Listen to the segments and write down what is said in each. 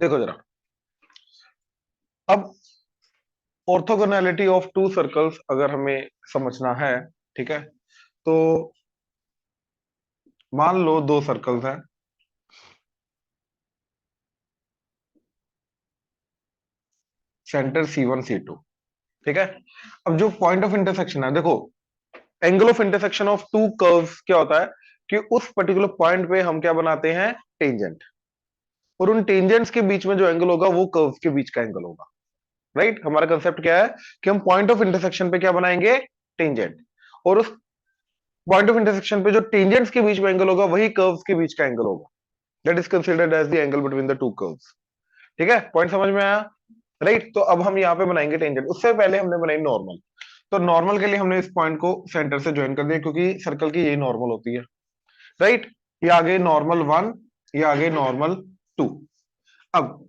देखो जरा, अब ऑर्थोगोनैलिटी ऑफ टू सर्कल्स अगर हमें समझना है, ठीक है, तो मान लो दो सर्कल्स हैं, सेंटर C1 C2, ठीक है। अब जो पॉइंट ऑफ इंटरसेक्शन है, देखो, angle of intersection of to curves क्या होता है कि उस पर्टिकुलर पॉइंट पे हम क्या बनाते हैं, टेंजेंट, और उन टेंजेंट्स के बीच में जो एंगल होगा वो कर्व्स के बीच का एंगल होगा। राइट, हमारा कंसेप्ट क्या है कि हम पॉइंट ऑफ इंटरसेक्शन पे क्या बनाएंगे, टेंजेंट, और उस पॉइंट ऑफ इंटरसेक्शन पे जो टेंजेंट्स के बीच में एंगल होगा वही कर्व्स के बीच का एंगल होगा। That is considered as the angle between the two curves. ठीक है, पॉइंट समझ में आया? राइट, तो अब हम यहाँ पे बनाएंगे टेंजेंट, उससे पहले हमने बनाई नॉर्मल। तो नॉर्मल के लिए हमने इस पॉइंट को सेंटर से ज्वाइन कर दिया, क्योंकि सर्कल की यही नॉर्मल होती है। राइट, ये आ गई नॉर्मल 1, ये आ गई नॉर्मल 2। अब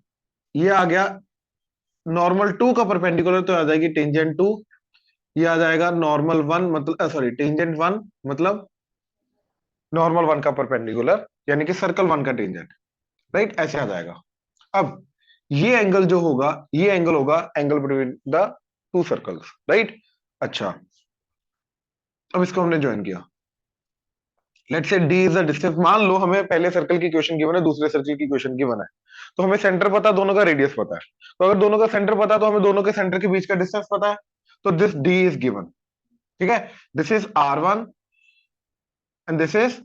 ये आ गया नॉर्मल 2 का परपेंडिकुलर, तो आ जाएगी टेंजेंट 2। ये आ जाएगा नॉर्मल 1, मतलब सॉरी टेंजेंट 1, मतलब नॉर्मल 1 का परपेंडिकुलर, यानी कि सर्कल 1 का टेंजेंट। राइट, ऐसे आ जाएगा। अब ये एंगल जो होगा, ये एंगल होगा angle between the two circles. Right, अच्छा, अब इसको हमने ज्वाइन किया। Let's say D is the distance. मान लो हमें पहले सर्कल की क्वेश्चन गिवन है, दूसरे सर्कल की क्वेश्चन गिवन है, तो हमें सेंटर पता, दोनों का रेडियस पता है। तो अगर दोनों का सेंटर पता है, तो हमें दोनों के सेंटर के बीच का डिस्टेंस पता है। तो दिस डी इज गिवन। ठीक है, this is R1 and this is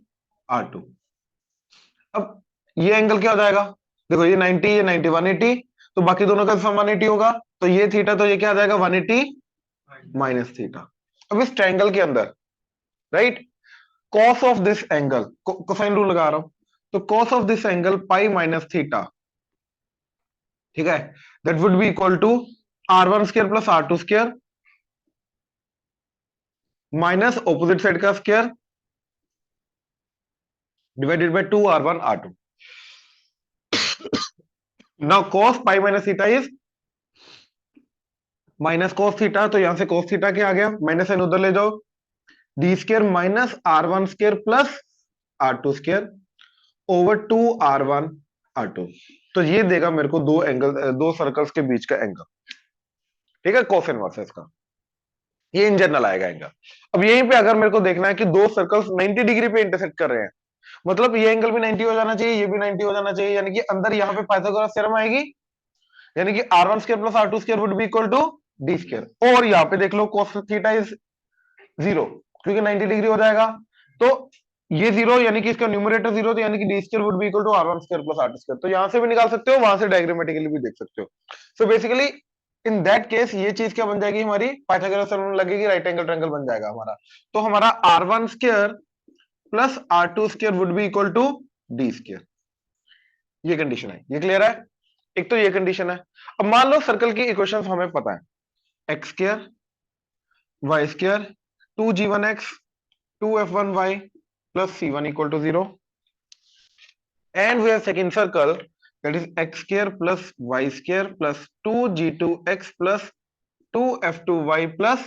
R2। अब ये एंगल क्या हो जाएगा, देखो ये 90, ये 90, 180, तो बाकी दोनों का सम 180 होगा। तो ये थीटा, तो ये क्या आ जाएगा, 180 माइनस थीटा। अब इस ट्रायंगल के अंदर, right, cos of this angle, cosine rule लगा रहा हूं, तो cos of this angle pi minus theta, ठीक है, that would be equal to R1 square plus R2 square minus opposite side का square divided by 2R1 R2। Now cos pi minus theta is minus cos theta, तो यहां से cos theta क्या आ गया, minus sign उधर ले जाओ, D square minus R1 square plus R2 square over 2R1 R2। तो ये देगा मेरे को दो एंगल, दो सर्कल्स के बीच का एंगल। ठीक है, कोस इनवर्स है इसका, ये इन जनरल आएगा एंगल। अब यहीं पे अगर मेरे को देखना है कि दो सर्कल्स 90 डिग्री पे इंटरसेक्ट कर रहे हैं, मतलब ये एंगल भी 90 हो जाना चाहिए, ये भी 90 हो जाना चाहिए, यानी कि अंदर यहाँ पे पाइथागोरस थ्योरम आएगी, यानी कि R1 square plus R2 square would be equal to D square. और यहाँ पे देख लो cos थीटा इज 0, क्योंकि 90 डिग्री हो जाएगा। तो ये 0, यानी कि इसका न्यूमरेटर 0, तो यानी कि D square would be equal to R1 square plus R2 square. तो यहां से भी निकाल सकते हो, वहां से डायग्रामेटिकली भी देख सकते हो। So basically in that case ये चीज क्या बन जाएगी, हमारी पाइथागोरस थ्योरम लगेगी, राइट एंगल ट्रायंगल बन जाएगा हमारा। तो हमारा R1 square plus R2 square would be equal to D square. ये कंडीशन है, ये क्लियर है? एक तो ये कंडीशन है। अब मान लो सर्कल की इक्वेशंस हमें पता है, X square Y square 2g1x 2f1y plus c1 equal to 0, and we have second circle, that is x square plus y square plus 2g2x plus 2f2y plus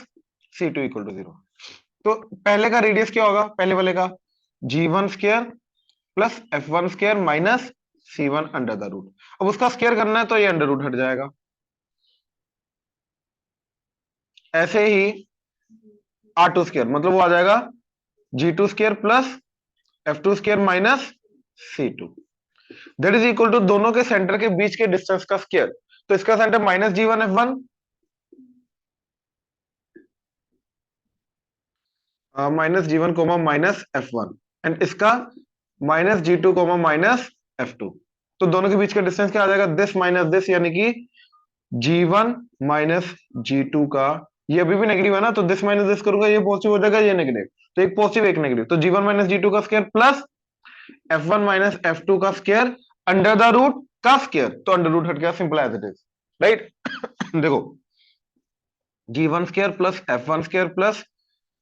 c2 equal to 0। तो पहले का radius क्या होगा, पहले वाले का g1 square plus f1 square minus c1 under the root. अब उसका स्क्वायर करना है तो ये अंडर रूट हट जाएगा। ऐसे ही R2 स्क्वायर, मतलब वो आ जाएगा g2 square plus f2 square minus c2, that is equal to दोनों के सेंटर के बीच के डिस्टेंस का स्क्वायर। तो इसका centre minus g1 f1 minus g1 comma minus f1, and इसका minus g2 comma minus f2। तो दोनों के बीच का डिस्टेंस क्या आ जाएगा, दिस माइनस दिस, यानी कि g1 माइनस g2 का, ये अभी भी नेगेटिव है ना, तो दिस माइनस दिस करूंगा, ये पॉजिटिव हो जाएगा, ये नेगेटिव, तो एक पॉजिटिव एक नेगेटिव, तो g1 माइनस g2 का square plus f1 minus f2 का स्क्वायर अंडर द रूट का स्क्वायर। तो अंडर रूट हट गया, simple as it is. Right, देखो g1 square plus f1 square plus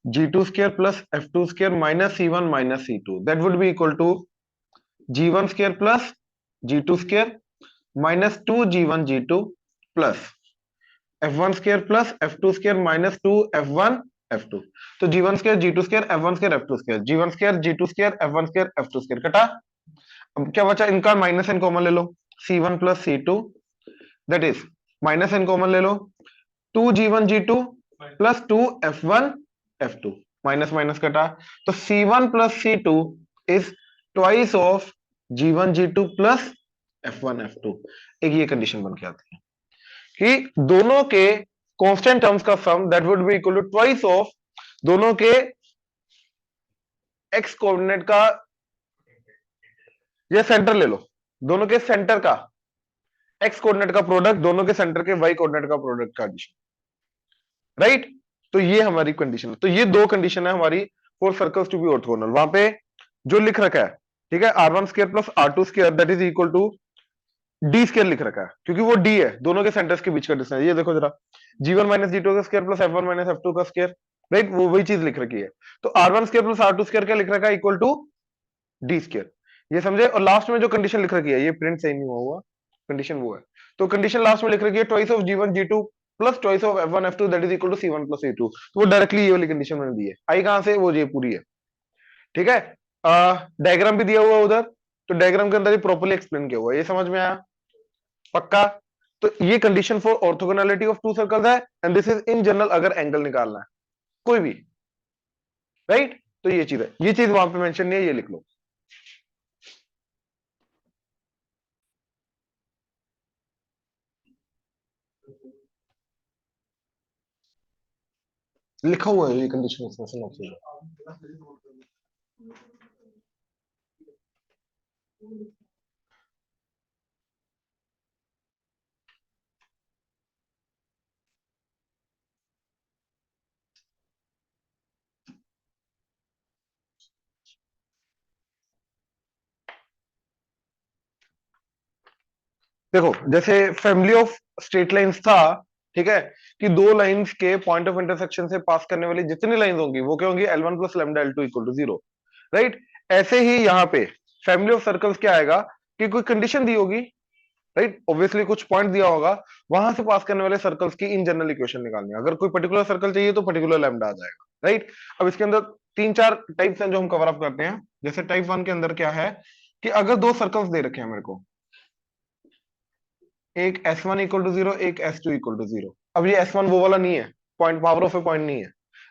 g2 square plus f2 square minus c1 minus c2, that would be equal to g1 square plus g2 square minus 2g1 g2 plus f1 square plus f2 square minus 2f1 f2। तो g1 square g2 square f1 square f2 square, g1 square g2 square f1 square f2 square कटा। अब क्या बचा, इनका minus N common ले लो, C1 plus C2 that is minus N common ले लो, 2G1 G2 plus 2F1 F2, minus minus कटा, तो C1 plus C2 is twice of G1 G2 plus F1 F2। एक ये कंडीशन बन के आती है कि दोनों के कांस्टेंट टर्म्स का sum that would be equal to twice of दोनों के एक्स कोऑर्डिनेट का, ये सेंटर ले लो, दोनों के सेंटर का एक्स कोऑर्डिनेट का प्रोडक्ट, दोनों के सेंटर के वाई कोऑर्डिनेट का प्रोडक्ट का एडिशन, राइट। तो ये हमारी कंडीशन है। तो ये दो कंडीशन है हमारी for circles to be orthogonal. वहां पे जो लिख रखा है, ठीक है, R1 square plus R2 square that is equal to D square लिख रखा है, क्योंकि वो डी है, दोनों के सेंटर्स के बीच का डिस्टेंस। ये देखो जरा, G1 माइनस G2 का square plus F1 minus F2 का स्क्वायर, राइट, वो वही चीज लिख रखी है। तो R1 square plus R2 square क्या लिख रखा है, इक्वल टू डी स्क्वायर, ये समझे। और लास्ट में जो कंडीशन लिख रखी है, ये प्रिंट सही नहीं हुआ, कंडीशन वो है। तो कंडीशन लास्ट में लिख रखी है twice of G1 G2 plus twice of F1 F2 that is equal to C1 plus C2। तो वो डायरेक्टली ये वाली कंडीशन मैंने दी है, आई कहां से, वो ये पूरी है, ठीक है। डायग्राम भी दिया हुआ है उधर, तो डायग्राम के अंदर ही प्रॉपर्ली एक्सप्लेन किया हुआ है, ये समझ में आया पक्का। तो ये condition for orthogonality of two circles है, and this is in general अगर एंगल निकालना है कोई भी, राइट। तो ये चीज है, ये चीज वहां पे मेंशन नहीं है, ये लिख लो। लिखा हुआ है ये कंडीशन इसमें, सुनो देखो, जैसे फैमिली ऑफ स्ट्रेट लाइंस था, ठीक है, कि दो लाइंस के पॉइंट ऑफ इंटरसेक्शन से पास करने वाली जितनी लाइंस होंगी वो क्या होंगी, L1 plus lambda L2 equal to 0, right. ऐसे ही यहाँ पे फैमिली ऑफ सर्कल्स क्या आएगा कि कोई कंडीशन दी होगी, राइट, ऑब्वियसली कुछ पॉइंट दिया होगा, वहां से पास करने वाले सर्कल्स की इन जनरल इक्वेशन निकालनी है। अगर कोई पर्टिकुलर सर्कल चाहिए तो पर्टिकुलर लैम्डा आ जाएगा, राइट। अब इसके अंदर तीन चार टाइप्स हैं जो हम कवर अप करते हैं। जैसे टाइप 1 के अंदर क्या है कि अगर दो सर्कल्स दे रखे हैं मेरे को, एक S1 इक्वल टू 0, एक S2 इक्वल टू 0। अब ये S1 वो वाला नहीं है, point power of a point नहीं है,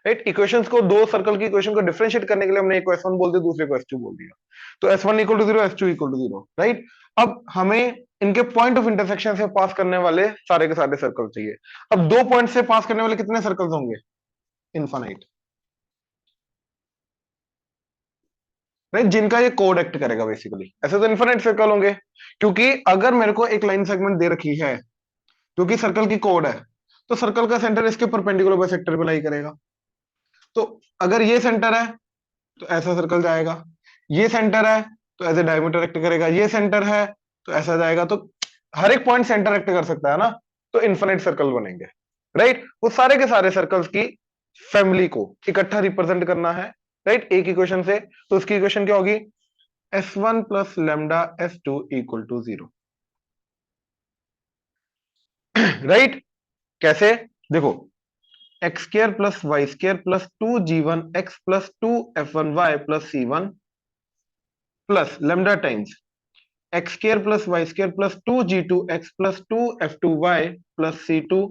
राइट। इक्वेशंस को, दो सर्कल की इक्वेशन को डिफरेंशिएट करने के लिए हमने एक को S1 बोल दिया, दूसरे को S2 बोल दिया। तो S1 equal to 0, S2 equal to 0, right. अब हमें इनके पॉइंट ऑफ इंटरसेक्शन से पास करने वाले सारे के सारे सर्कल चाहिए। अब दो पॉइंट से पास करने वाले कितने सर्कल्स होंगे, इनफाइनाइट, राइट, जिनका ये कोड एक्ट करेगा बेसिकली। ऐसे तो इनफाइनाइट सर्कल होंगे, क्योंकि अगर मेरे को एक लाइन सेगमेंट दे रखी है जो कि सर्कल की कोड है, तो सर्कल का सेंटर इसके परपेंडिकुलर बाइसेक्टर पे लाई करेगा। तो अगर ये सेंटर है तो ऐसा सर्कल जाएगा, ये सेंटर है तो ऐसे डायमीटर एक्ट करेगा, ये सेंटर है तो ऐसा जाएगा। तो हर एक पॉइंट सेंटर एक्ट कर सकता है ना, तो इन्फिनिट सर्कल बनेंगे, राइट। वो सारे के सारे सर्कल्स की फैमिली को इकट्ठा रिप्रेजेंट करना है, राइट, एक इक्वेशन से। तो उसकी इक्वेशन क्या होगी, S1 plus lambda S2 equal to 0, right. कैसे, देखो, x square plus y square plus 2G1 x plus 2F1 y plus C1 plus lambda times x square plus y square plus 2G2 x plus 2F2 y plus C2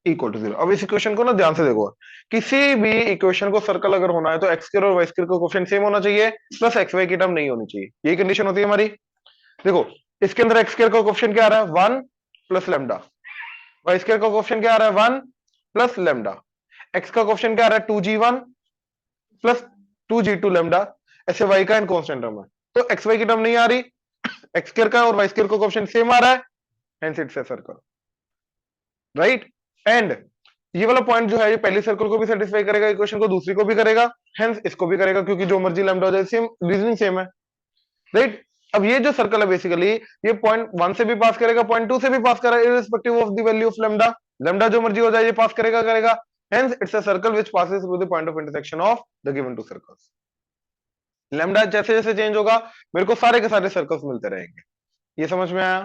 equal to 0। अब इस equation को ना ध्यान से देखो, किसी भी equation को सर्कल अगर होना है तो एक्स स्क्र और वाई स्क्र का कोएफिशिएंट सेम होना चाहिए, प्लस एक्स वाई की टर्म नहीं होनी चाहिए, यही कंडीशन होती है हमारी। देखो, इसके अंदर एक्स स्क्र का कोएफिशिएंट क्या आ रहा है, 1 प्लस लेमडा, वाई स्क्र का कोएफिशिएंट क्या आ रहा है, 1 प्लस लेमडा, एक्स का क्वेश्चन क्या आ रहा है, 2G1 प्लस 2G2 लेमडा, ऐसे वाई का एंड कांस्टेंट टर्म है। तो एक्स वाई की टर्म नहीं आ रही, एक्स स्क्वायर का और वाई स्क्वायर का क्वेश्चन सेम आ रहा है, hence it's a circle, right. And ये वाला पॉइंट जो है, ये पहली सर्कल को भी सेटिस्फाई करेगा, इक्वेशन को दूसरी को भी करेगा, हेंस इसको भी करेगा, क्योंकि जो मर्जी लेमडा हो जाए, सेम रीजनिंग सेम है, राइट। अब ये जो सर्कल है बेसिकली, ये पॉइंट 1 से भी पास करेगा, पॉइंट 2 से भी पास करेगा, irrespective of the value of lambda. Lambda जो मर्जी हो जाए, ये पास करेगा करेगा, hence it's a circle which passes through the point of intersection of the given two circles। Lambda जैसे जैसे चेंज होगा, मेरे को सारे के सारे सर्कल्स मिलते रहेंगे, ये समझ में आया,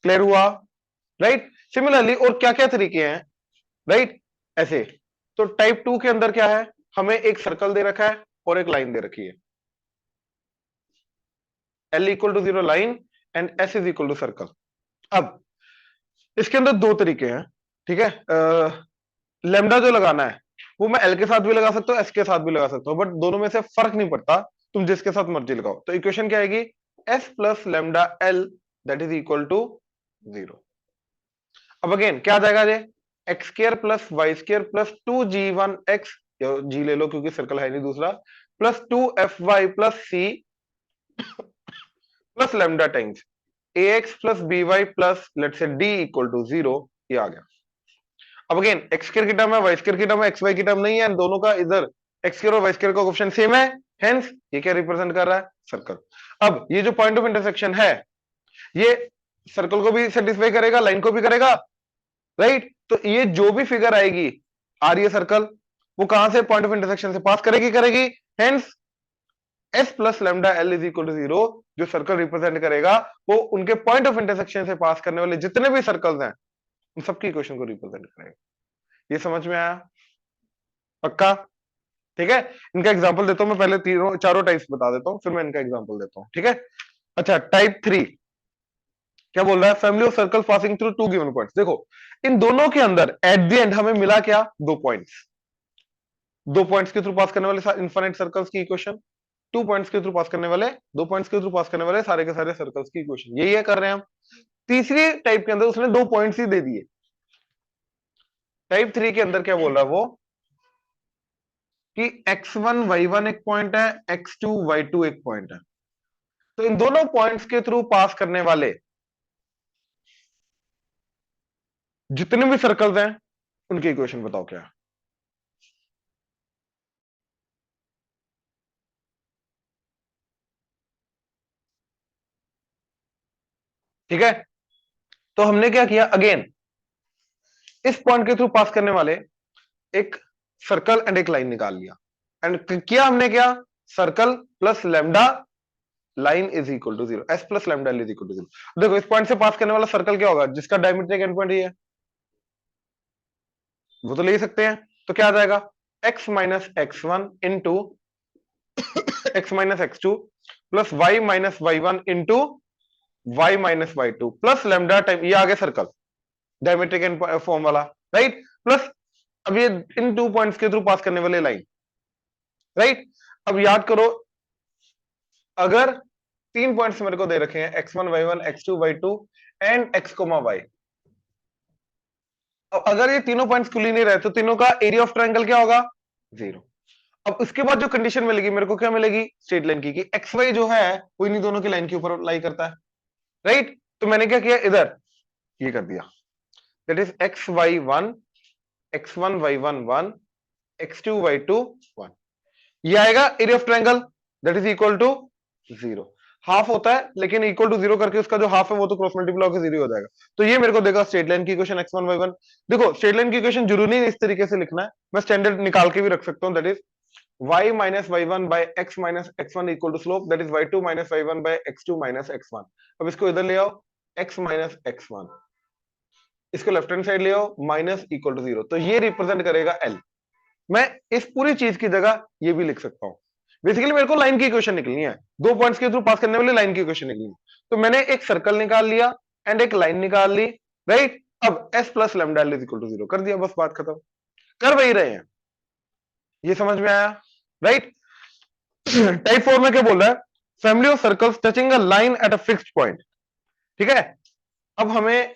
क्लियर हुआ, राइट। सिमिलरली और क्या क्या तरीके हैं, राइट, ऐसे। तो टाइप 2 के अंदर क्या है, हमें एक सर्कल दे रखा है और एक लाइन दे रखी है, L equal to 0 line, and S is equal to circle. अब इसके अंदर दो तरीके हैं, ठीक है। लेमडा जो लगाना है वो मैं एल के साथ भी लगा सकता हूँ, एस के साथ भी लगा सकता हूँ, बट दोनों में से फर्क नहीं पड़ता, तुम जिसके साथ मर्जी लगाओ। तो इक्वेशन क्या आएगी, S plus lambda L that is equal to 0। अब अगेन क्या आ जाएगा, ये x square plus y square plus 2g1x, G ले लो क्योंकि सर्कल है नहीं दूसरा, plus 2fy plus C plus lambda times ax plus by plus let's say d equal to 0। ये आ गया। अब अगेन एक्स स्क्र की टर्म है, वाई स्क्र की टर्म है, एक्स वाई की टर्म नहीं है, दोनों का इधर एक्स स्क्र और वाई स्क्र का कोएफिशिएंट सेम है, हेंस ये क्या रिप्रेजेंट कर रहा है, सर्कल। अब ये जो पॉइंट ऑफ इंटरसेक्शन है ये सर्कल को भी सेटिस्फाई करेगा, लाइन को भी करेगा, राइट। तो ये जो भी फिगर आएगी आ रही है सर्कल, वो कहां से, पॉइंट ऑफ इंटरसेक्शन से पास करेगी, hence S plus lambda L is equal to 0 जो सर्कल रिप्रेजेंट करेगा वो उनके पॉइंट ऑफ इंटरसेक्शन से पास करने वाले जितने भी सर्कल्स हैं उन सबकी इक्वेशन को रिप्रेजेंट करेगा। ये समझ में आया, पक्का, ठीक है। इनका एग्जांपल देता हूं मैं, पहले तीनों चारों टाइप्स बता देता हूं फिर मैं इनका एग्जांपल देता हूं, ठीक है। अच्छा, टाइप 3 क्या बोल रहा है, family of circle passing through two given points. देखो इन दोनों के अंदर एट द एंड हमें मिला क्या, दो पॉइंट्स के थ्रू पास करने वाले इनफाइनाइट सर्कल्स की इक्वेशन, 2 पॉइंट्स के थ्रू पास करने वाले, 2 पॉइंट्स के थ्रू पास करने वाले सारे के सारे सर्कल्स की इक्वेशन, यही है कर रहे हैं हम। तीसरी टाइप के अंदर उसने 2 पॉइंट्स ही दे दिए। टाइप 3 के अंदर क्या बोल रहा है वो कि x1 y1 एक पॉइंट है, x2 y2 एक पॉइंट है, तो इन दोनों पॉइंट्स के थ्रू पास करने वाले जितने भी सर्कल्स हैं उनकी इक्वेशन बताओ क्या है। ठीक है, तो हमने क्या किया, अगेन इस पॉइंट के थ्रू पास करने वाले एक सर्कल एंड एक लाइन निकाल लिया, एंड किया हमने क्या, circle plus lambda line is equal to 0, S plus lambda is equal to 0। देखो इस पॉइंट से पास करने वाला सर्कल क्या होगा, जिसका डायमीट्रिक एंड पॉइंट ये है, वो तो ले ही सकते हैं। तो क्या आ जाएगा, x minus x one into x minus x two plus y minus y one into y minus y two plus lambda time, ये आगे सर्कल डायमेट्रिक एंड फॉर्म वाला, राइट, प्लस अब ये इन 2 पॉइंट्स के थ्रू पास करने वाले line, right. अब याद करो, अगर 3 पॉइंट्स मेरे को दे रखे हैं x1 y1 x2 y2 and x, y, अब अगर ये तीनों पॉइंट्स खुली नहीं रहे तो तीनों का एरिया ऑफ ट्रायंगल क्या होगा, 0। अब उसके बाद जो कंडीशन मिलेगी मेरे को, क्या मिलेगी, स्ट्रेट लाइन की, कि एक्स वाई जो है वो इन्हीं दोनों की लाइन के ऊपर लाई करता है, राइट। तो मैंने क्या किया, इधर ये कर दिया, that is x y one, x1 y1 1, x2 y2 1, ये आएगा area of triangle that is equal to 0। Half होता है लेकिन इक्वल टू 0 करके उसका जो हाफ है वो तो क्रॉस मल्टीप्लाई होकर 0 हो जाएगा। तो ये मेरे को देगा स्ट्रेट लाइन की इक्वेशन x1 y1। देखो स्ट्रेट लाइन की इक्वेशन जरूरी नहीं इस तरीके से लिखना है, मैं स्टैंडर्ड निकाल के भी रख सकता हूं, that is y minus y one by x minus x one equal to slope that is y2 minus y one by x two minus x one. अब इसको इधर ले आओ, x माइनस एक्स वन, इसको लेफ्ट हैंड साइड ले आओ, minus equal to 0, तो ये रिप्रेजेंट करेगा l। मैं इस पूरी चीज की जगह ये भी लिख सकता हूं। बेसिकली मेरे को लाइन की इक्वेशन निकलनी है, 2 पॉइंट्स के थ्रू पास करने वाली लाइन की इक्वेशन निकलनी है, तो मैंने एक सर्कल निकाल लिया एंड एक लाइन निकाल ली, राइट। अब s plus lambda is equal to 0 कर दिया, बस बात खत्म। कर वही रहे हैं, ये समझ में आया, राइट। टाइप 4 में क्या बोल रहा है, family of circles touching a line at a fixed point, ठीक है। अब हमें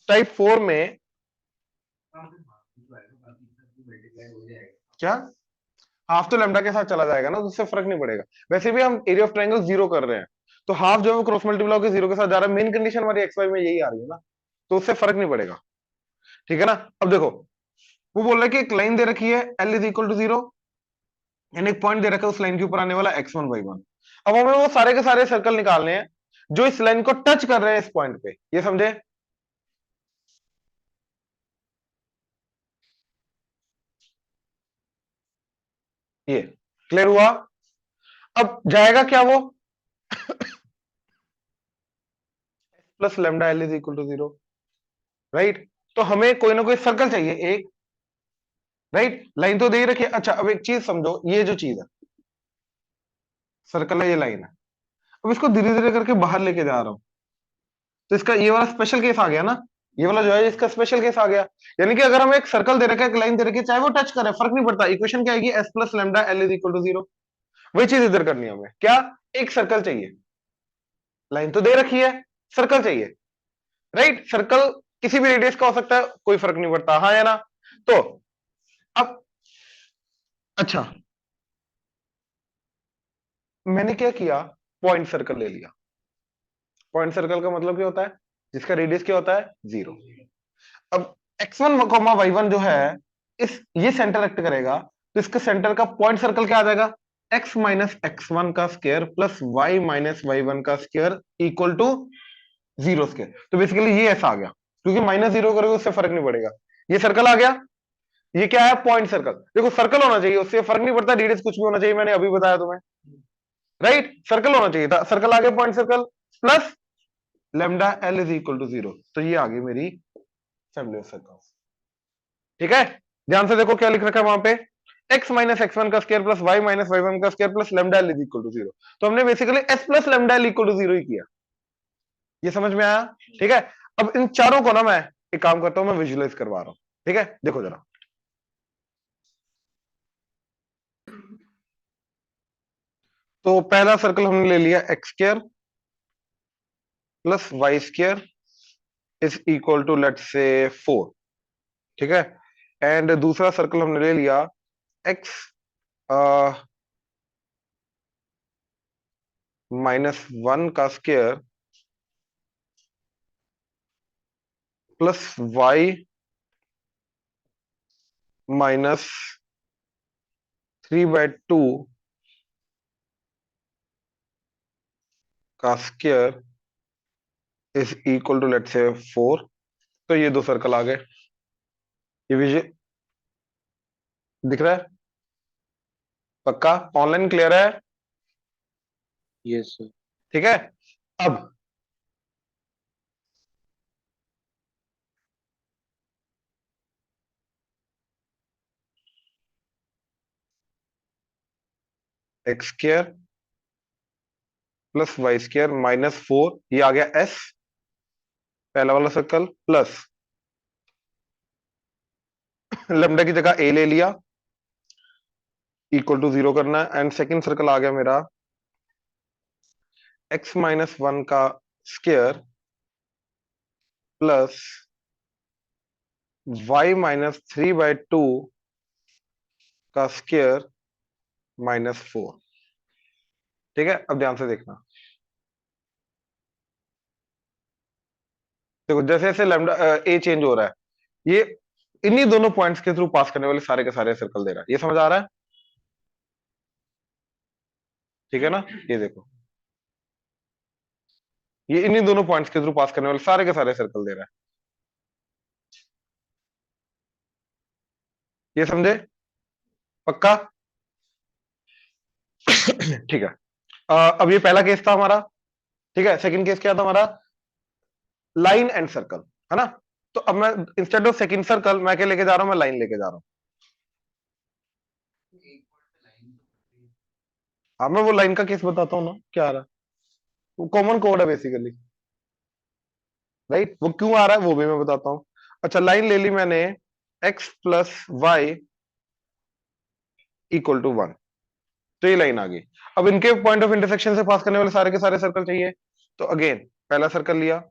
टाइप 4 में क्या, हाफ तो लेमडा के साथ चला जाएगा ना, तो उससे फर्क नहीं पड़ेगा। वैसे भी हम एरिया ऑफ ट्रायंगल 0 कर रहे हैं, तो हाफ जो है वो क्रॉस मल्टीप्लाई होकर 0 के साथ जा रहा है, मेन कंडीशन हमारी एक्स वाई में यही आ रही है ना, तो उससे फर्क नहीं पड़ेगा, ठीक है ना। अब देखो वो बोल रहा है कि एक लाइन दे रखी है L is equal to 0 and एक पॉइंट दे रखा है उस लाइन के ऊपर आने वाला x1 y1। अब हमें वो सारे के सारे सर्कल निकालने हैं जो इस लाइन को टच कर रहे हैं इस पॉइंट पे, ये समझे। ये क्लियर हुआ। अब जाएगा क्या वो, plus lambda L is equal to 0, right. तो हमें कोई ना कोई सर्कल चाहिए एक, राइट। लाइन तो दे ही रखी है। अच्छा अब एक चीज समझो, ये जो चीज है सर्कल है, ये लाइन है, अब इसको धीरे धीरे करके बाहर लेके जा रहा हूं, तो इसका ये वाला स्पेशल केस आ गया ना, ये वाला जो है इसका स्पेशल केस आ गया। यानी कि अगर हम एक सर्कल दे रखे, एक लाइन दे रखी, चाहे वो टच करे फर्क नहीं पड़ता, इक्वेशन क्या आएगी, S plus lambda L is equal to zero. वही चीज इधर करनी है हमें, क्या, एक सर्कल चाहिए, लाइन तो दे रखी है, सर्कल चाहिए, राइट। सर्कल किसी भी रेडियस का हो सकता है, कोई फर्क नहीं पड़ता, हाँ या ना। तो अब अच्छा, मैंने क्या किया, पॉइंट सर्कल ले लिया। पॉइंट सर्कल का मतलब क्या होता है, जिसका रेडियस क्या होता है, जीरो। अब x1, y1 जो है, इस ये सेंटर एक्ट करेगा, तो इसके सेंटर का पॉइंट सर्कल क्या आ जाएगा, x माइनस x1 का square plus y minus y1 का square equal to zero square. तो बेसिकली ये ऐसा आ गया, क्योंकि माइनस जीरो करोगे उससे फर्क नहीं पड़ेगा। ये सर्कल आ गया, ये क्या है, पॉइंट सर्कल। देखो सर्कल होना चाहिए, उससे फर्क नहीं पड़ता, रेडियस कुछ भी होना चाहिए, मैंने अभी बताया तुम्हें, राइट। सर्कल होना चाहिए था, सर्कल आ गया, point circle plus lambda L is equal to zero. तो ये आ गई मेरी फैमिली ऑफ सर्कल्स। ठीक है, ध्यान से देखो क्या लिख रखा है वहां पे, x माइनस एक्स वन का square plus y minus y one का square plus lambda L is equal to zero. तो हमने basically s plus lambda l equal to zero ही किया। ये समझ में आया, ठीक है। अब इन चारों को ना मैं एक काम करता हूं, मैं विजुअलाइज करवा रहा हूं, ठीक है, देखो जरा। तो पहला सर्कल हमने ले लिया x square plus y square is equal to let's say 4, ठीक है। एंड दूसरा सर्कल हमने ले लिया एक्स माइनस वन का स्क्वायर प्लस वाई माइनस 3/2 का square is equal to let's say 4। तो ये दो सर्कल आ गए, ये विजय दिख रहा है, पक्का ऑनलाइन क्लियर है, यस सर। ठीक है। अब x square plus y square minus 4, ये आ गया एस, पहला वाला सर्कल, प्लस लेमडा की जगह ए ले लिया, इक्वल टू जीरो करना है। एंड सेकंड सर्कल आ गया मेरा एक्स माइनस वन का स्क्वायर प्लस वाई माइनस 3/2 का स्क्वायर माइनस 4, ठीक है। अब ध्यान से देखना, देखो जैसे जैसे लैम्डा ए चेंज हो रहा है, ये इन्हीं दोनों पॉइंट्स के थ्रू पास करने वाले सारे के सारे सर्कल दे रहा है, ये समझ आ रहा है, ठीक है ना। ये देखो, ये इन्हीं दोनों पॉइंट्स के थ्रू पास करने वाले सारे के सारे सर्कल दे रहा है, ये समझे, पक्का। ठीक है। अब ये पहला केस था हमारा, ठीक है। सेकंड केस क्या था हमारा, लाइन एंड सर्कल, है ना। तो अब मैं इंस्टेड ऑफ सेकंड सर्कल मैं क्या लेके जा रहा हूं, मैं लाइन लेके जा रहा हूं। हाँ मैं वो लाइन का केस बताता हूँ ना, क्या आ रहा है, वो कॉमन कोड है बेसिकली, राइट। वो क्यों आ रहा है वो भी मैं बताता हूँ। अच्छा, लाइन ले ली मैंने, x plus y equal to one, तो ये लाइन आ गई। अब इनके पॉइंट ऑफ इंटरसेक्शन से पास करने वाले सारे के सारे सर्कल चाहिए। तो अगेन पहला सर्कल लिया,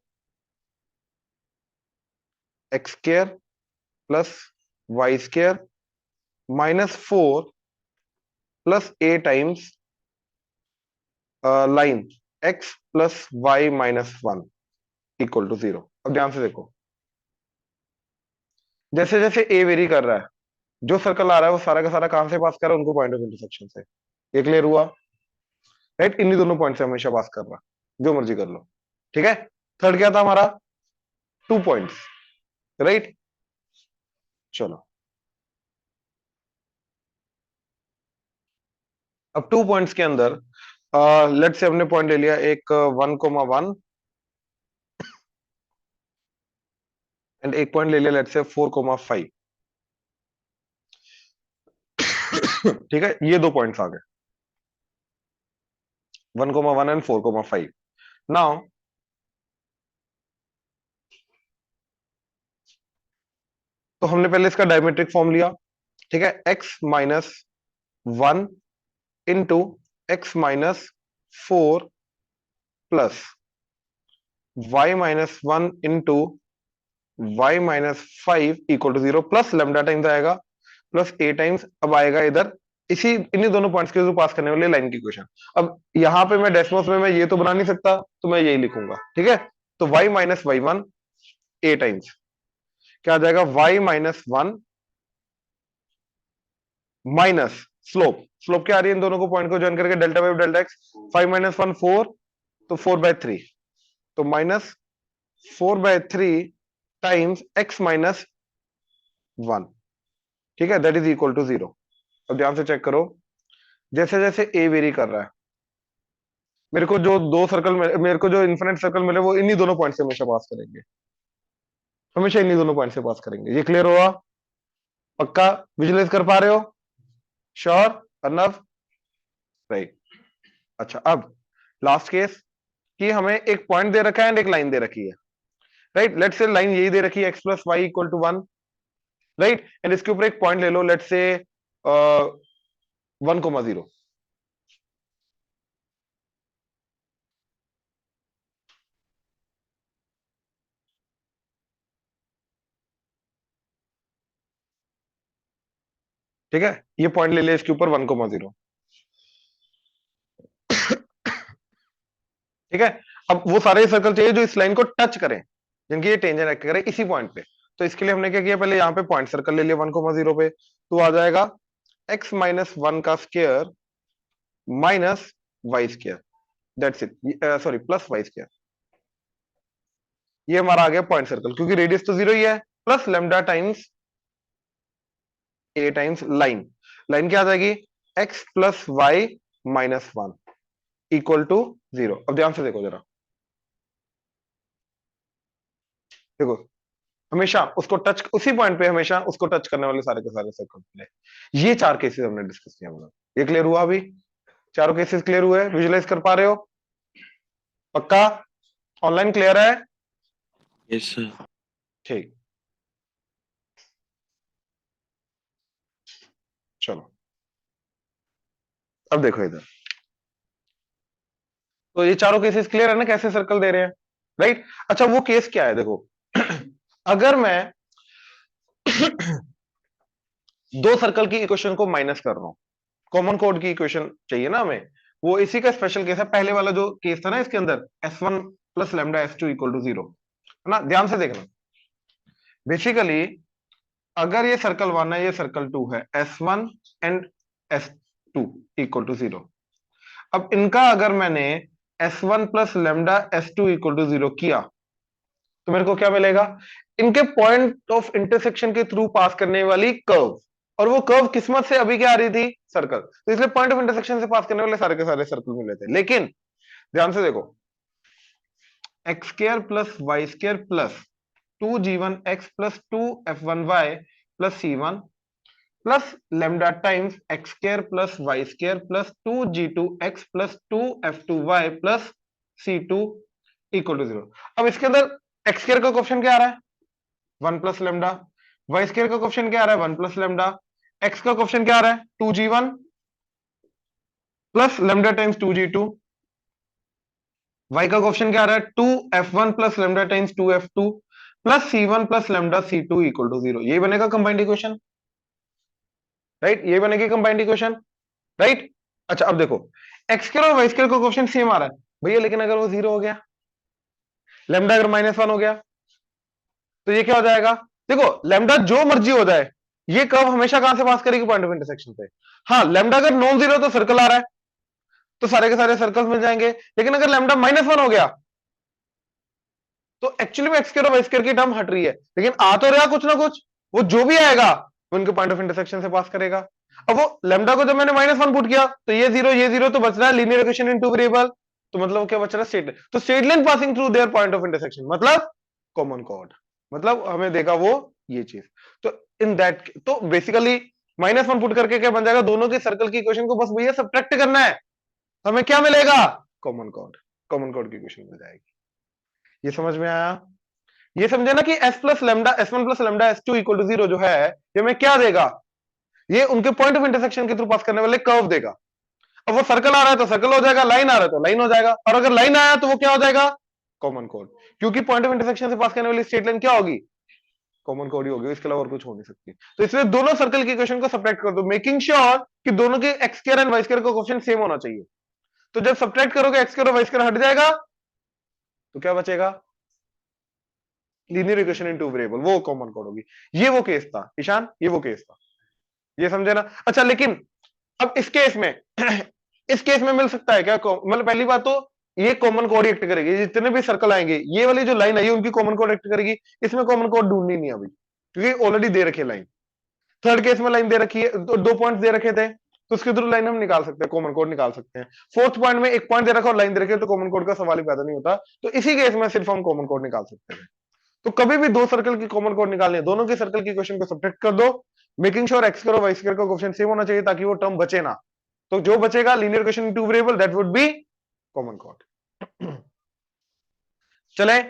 x square plus y square minus 4 plus A times line x plus y minus one equal to zero. अब ध्यान से देखो, जैसे जैसे ए वेरी कर रहा है, जो सर्कल आ रहा है वो सारा का सारा कहां से पास कर रहा है, उनको पॉइंट ऑफ इंटरसेक्शन से। ये क्लियर हुआ, राइट। इन्हीं दोनों पॉइंट से हमेशा पास कर रहा है, जो मर्जी कर लो, ठीक है। थर्ड क्या था हमारा, 2 पॉइंट्स, राइट। चलो, अब 2 पॉइंट्स के अंदर लेट से हमने पॉइंट ले लिया एक 1,1 एंड एक पॉइंट ले लिया लेट से 4,5, ठीक है। ये दो पॉइंट्स आ गए, 1,1 एंड 4,5। नाउ तो हमने पहले इसका डायमेट्रिक फॉर्म लिया, ठीक है, x minus 1 into x minus 4 plus y minus 1 into y minus 5 equal to 0 प्लस लेमडा टाइम्स आएगा प्लस a टाइम्स, अब आएगा इधर इसी इन्हीं दोनों पॉइंट्स के थ्रू पास करने वाले लाइन की इक्वेशन। अब यहां पे मैं डेसिमल्स में मैं ये तो बना नहीं सकता, तो मैं यही लिखूंगा, ठीक है। तो y minus y one a times क्या आ जाएगा, y minus 1 minus slope, slope क्या आ रही है इन दोनों को पॉइंट को ज्वाइन करके, डेल्टा वाई डेल्टा एक्स, 5 - 1 4, तो 4/3, तो माइनस 4/3 टाइम्स x माइनस 1, ठीक है, दैट इज इक्वल टू 0। अब ध्यान से चेक करो, जैसे जैसे ए वेरी कर रहा है, मेरे को जो दो सर्कल मेरे को जो इन्फिनिट सर्कल मिले वो इन्हीं दोनों पॉइंट से हमेशा पास करेंगे, हमेशा इन्हीं दोनों पॉइंट से पास करेंगे। ये क्लियर हुआ? पक्का विजुलाइज कर पा रहे हो? श्योर? अर्नव? राइट। अच्छा, अब लास्ट केस कि हमें एक पॉइंट दे रखा है एंड एक लाइन दे रखी है, राइट। लेट्स से लाइन यही दे रखी है x plus y equal to 1, right, and इसके ऊपर एक पॉइंट ले लो, लेट्स से 1,0, ठीक है, ये पॉइंट ले लिया इसके ऊपर 1,0, ठीक है। अब वो सारे सर्कल चाहिए जो इस लाइन को टच करें, जिनकी ये टेंजेंट एक्ट करे इसी पॉइंट पे। तो इसके लिए हमने क्या किया, पहले यहाँ पे पॉइंट सर्कल ले लिया 1,0 पे, तो आ जाएगा x माइनस 1 का square minus y square, that's it, sorry plus y square. ये हमारा आ गया पॉइंट सर्कल, क्योंकि रेडियस तो 0 ही है, plus lambda times a times line, line क्या आ जाएगी, x plus y minus 1 equal to 0। अब ध्यान से देखो जरा, देखो हमेशा उसको टच, उसी पॉइंट पे हमेशा उसको टच करने वाले सारे के सारे सर्कल मिले। ये 4 केसेस हमने डिस्कस किया, मतलब ये क्लियर हुआ? अभी चारों केसेस क्लियर हुए, विजुलाइज कर पा रहे हो? पक्का? ऑनलाइन क्लियर है? Yes sir. ठीक, चलो अब देखो इधर, तो ये चारों केसेस क्लियर है ना, कैसे सर्कल दे रहे हैं, राइट। अच्छा, वो केस क्या है, देखो अगर मैं दो सर्कल की इक्वेशन को माइनस कर रहा हूं, कॉमन कोड की इक्वेशन चाहिए ना हमें, वो इसी का स्पेशल केस है। पहले वाला जो केस था ना, इसके अंदर s1 plus lambda s2 equal to 0, है ना, ध्यान से देखना। बेसिकली अगर ये सर्कल 1 है, ये सर्कल 2 है, s1 and s2 equal to 0। अब इनका अगर मैंने s1 plus lambda s2 equal to 0 किया, तो मेरे को क्या मिलेगा, इनके पॉइंट ऑफ इंटरसेक्शन के थ्रू पास करने वाली कर्व, और वो कर्व किस्मत से अभी क्या आ रही थी, सर्कल, तो इसलिए पॉइंट ऑफ इंटरसेक्शन से पास करने वाले सारे के सारे सर्कल मिले थे। लेकिन ध्यान से देखो, x square plus y square plus 2g1x plus 2f1y plus c1 plus lambda times x square plus y square plus 2g2x plus 2f2y plus c2 equal to 0। अब इसके अंदर एक्स स्क्र का क्वेश्चन क्या आ रहा है, 1 प्लस लेमडा, वाई स्क्र का question क्या आ रहा है, 1 प्लस लेमडा, एक्स का क्वेश्चन क्या आ रहा है, 2g1 plus lambda times 2g2, y का क्वेश्चन क्या आ रहा है, 2f1 plus lambda times 2f2 plus c1 plus lambda c2 equal to 0। यही बनेगा कंबाइंड इक्वेशन, राइट, ये बनेगी कंबाइंड इक्वेशन, राइट। अच्छा, अब देखो एक्स स्क्वायर और वाई स्क्वायर का क्वेश्चन सेम आ रहा है भैया, लेकिन अगर वो 0 हो गया, लेमडा अगर -1 हो गया, तो ये क्या हो जाएगा, देखो लेमडा जो मर्जी हो जाए, ये कर्व हमेशा कहां से पास करेगी, पॉइंट ऑफ इंटरसेक्शन पे। हाँ, लेमडा अगर नॉन जीरो तो सर्कल आ रहा है, तो सारे के सारे सर्कल्स मिल जाएंगे। लेकिन अगर लेमडा -1 हो गया, तो एक्चुअली में एक्स स्क्वायर और वाई स्क्वायर की टर्म हट रही है, लेकिन आ तो रहा कुछ ना कुछ, वो जो भी आएगा वो इनके पॉइंट ऑफ इंटरसेक्शन से पास करेगा। अब वो लेमडा को जब मैंने -1 पुट किया, तो ये जीरो तो बच रहा है linear equation in two variable, तो मतलब क्या बच रहा है, स्ट्रेट लाइन, तो straight line passing through their point of intersection, मतलब कॉमन कॉर्ड, मतलब हमें देगा वो ये चीज। तो इन दैट, तो बेसिकली -1 पुट करके क्या बन जाएगा, दोनों के सर्कल की इक्वेशन को बस भैया सब्ट्रैक्ट करना है, हमें क्या मिलेगा, कॉमन कॉर्ड, कॉमन कॉर्ड की इक्वेशन मिल जाएगी। ये समझ में आया? ये समझे ना कि s plus lambda s1 plus lambda s2 equal to 0 जो है ये मैं क्या देगा, ये उनके पॉइंट ऑफ इंटरसेक्शन के थ्रू पास करने वाले कर्व देगा। अब वो सर्कल आ रहा है तो सर्कल हो जाएगा, लाइन आ रहा है तो लाइन हो जाएगा, और अगर लाइन आया तो वो क्या हो जाएगा, कॉमन कोड, क्योंकि पॉइंट ऑफ इंटरसेक्शन से पास करने वाली स्ट्रेट लाइन क्या होगी, कॉमन कोड ही होगी, इसके अलावा और कुछ हो नहीं सकती। तो इसलिए दोनों सर्कल की इक्वेशन को सब्ट्रैक्ट कर दो, मेकिंग श्योर कि दोनों के x square and y square का कोएफिशिएंट सेम होना चाहिए। तो जब सब्ट्रैक्ट करोगे एक्स स्क्वायर और वाई स्क्वायर हट जाएगा तो क्या बचेगा, linear equation in two variable, वो कॉमन कोड होगी। ये वो केस था ईशान, ये वो केस था, ये समझे ना। अच्छा लेकिन अब इस केस में इस केस में मिल सकता है क्या, मतलब पहली बात तो ये कॉमन कोड एक्ट करेगी, जितने भी सर्कल आएंगे ये वाली जो लाइन आई है उनकी कॉमन कोड एक्ट करेगी, इसमें कॉमन कोड ढूंढनी नहीं अभी क्योंकि ऑलरेडी दे रखी है लाइन। थर्ड केस में लाइन दे रखी है, तो 2 पॉइंट दे रखे थे तो उसके थ्रू लाइन हम निकाल सकते हैं, कॉमन कोड निकाल सकते हैं। फोर्थ पॉइंट में 1 पॉइंट दे रखा और लाइन दे रखी है तो कॉमन कोड का सवाल ही पैदा नहीं होता, तो इसी केस में सिर्फ हम कॉमन कोड निकाल सकते हैं। तो कभी भी दो सर्कल की कॉमन कोड निकालनी है, दोनों के सर्कल की इक्वेशन को सब्ट्रैक्ट कर दो, मेकिंग श्योर एक्स स्क्वायर और वाई स्क्वायर का कोएफिशिएंट सेम होना चाहिए ताकि वो टर्म बचे ना। तो जो बचेगा linear equation in two variable that would B common code. चले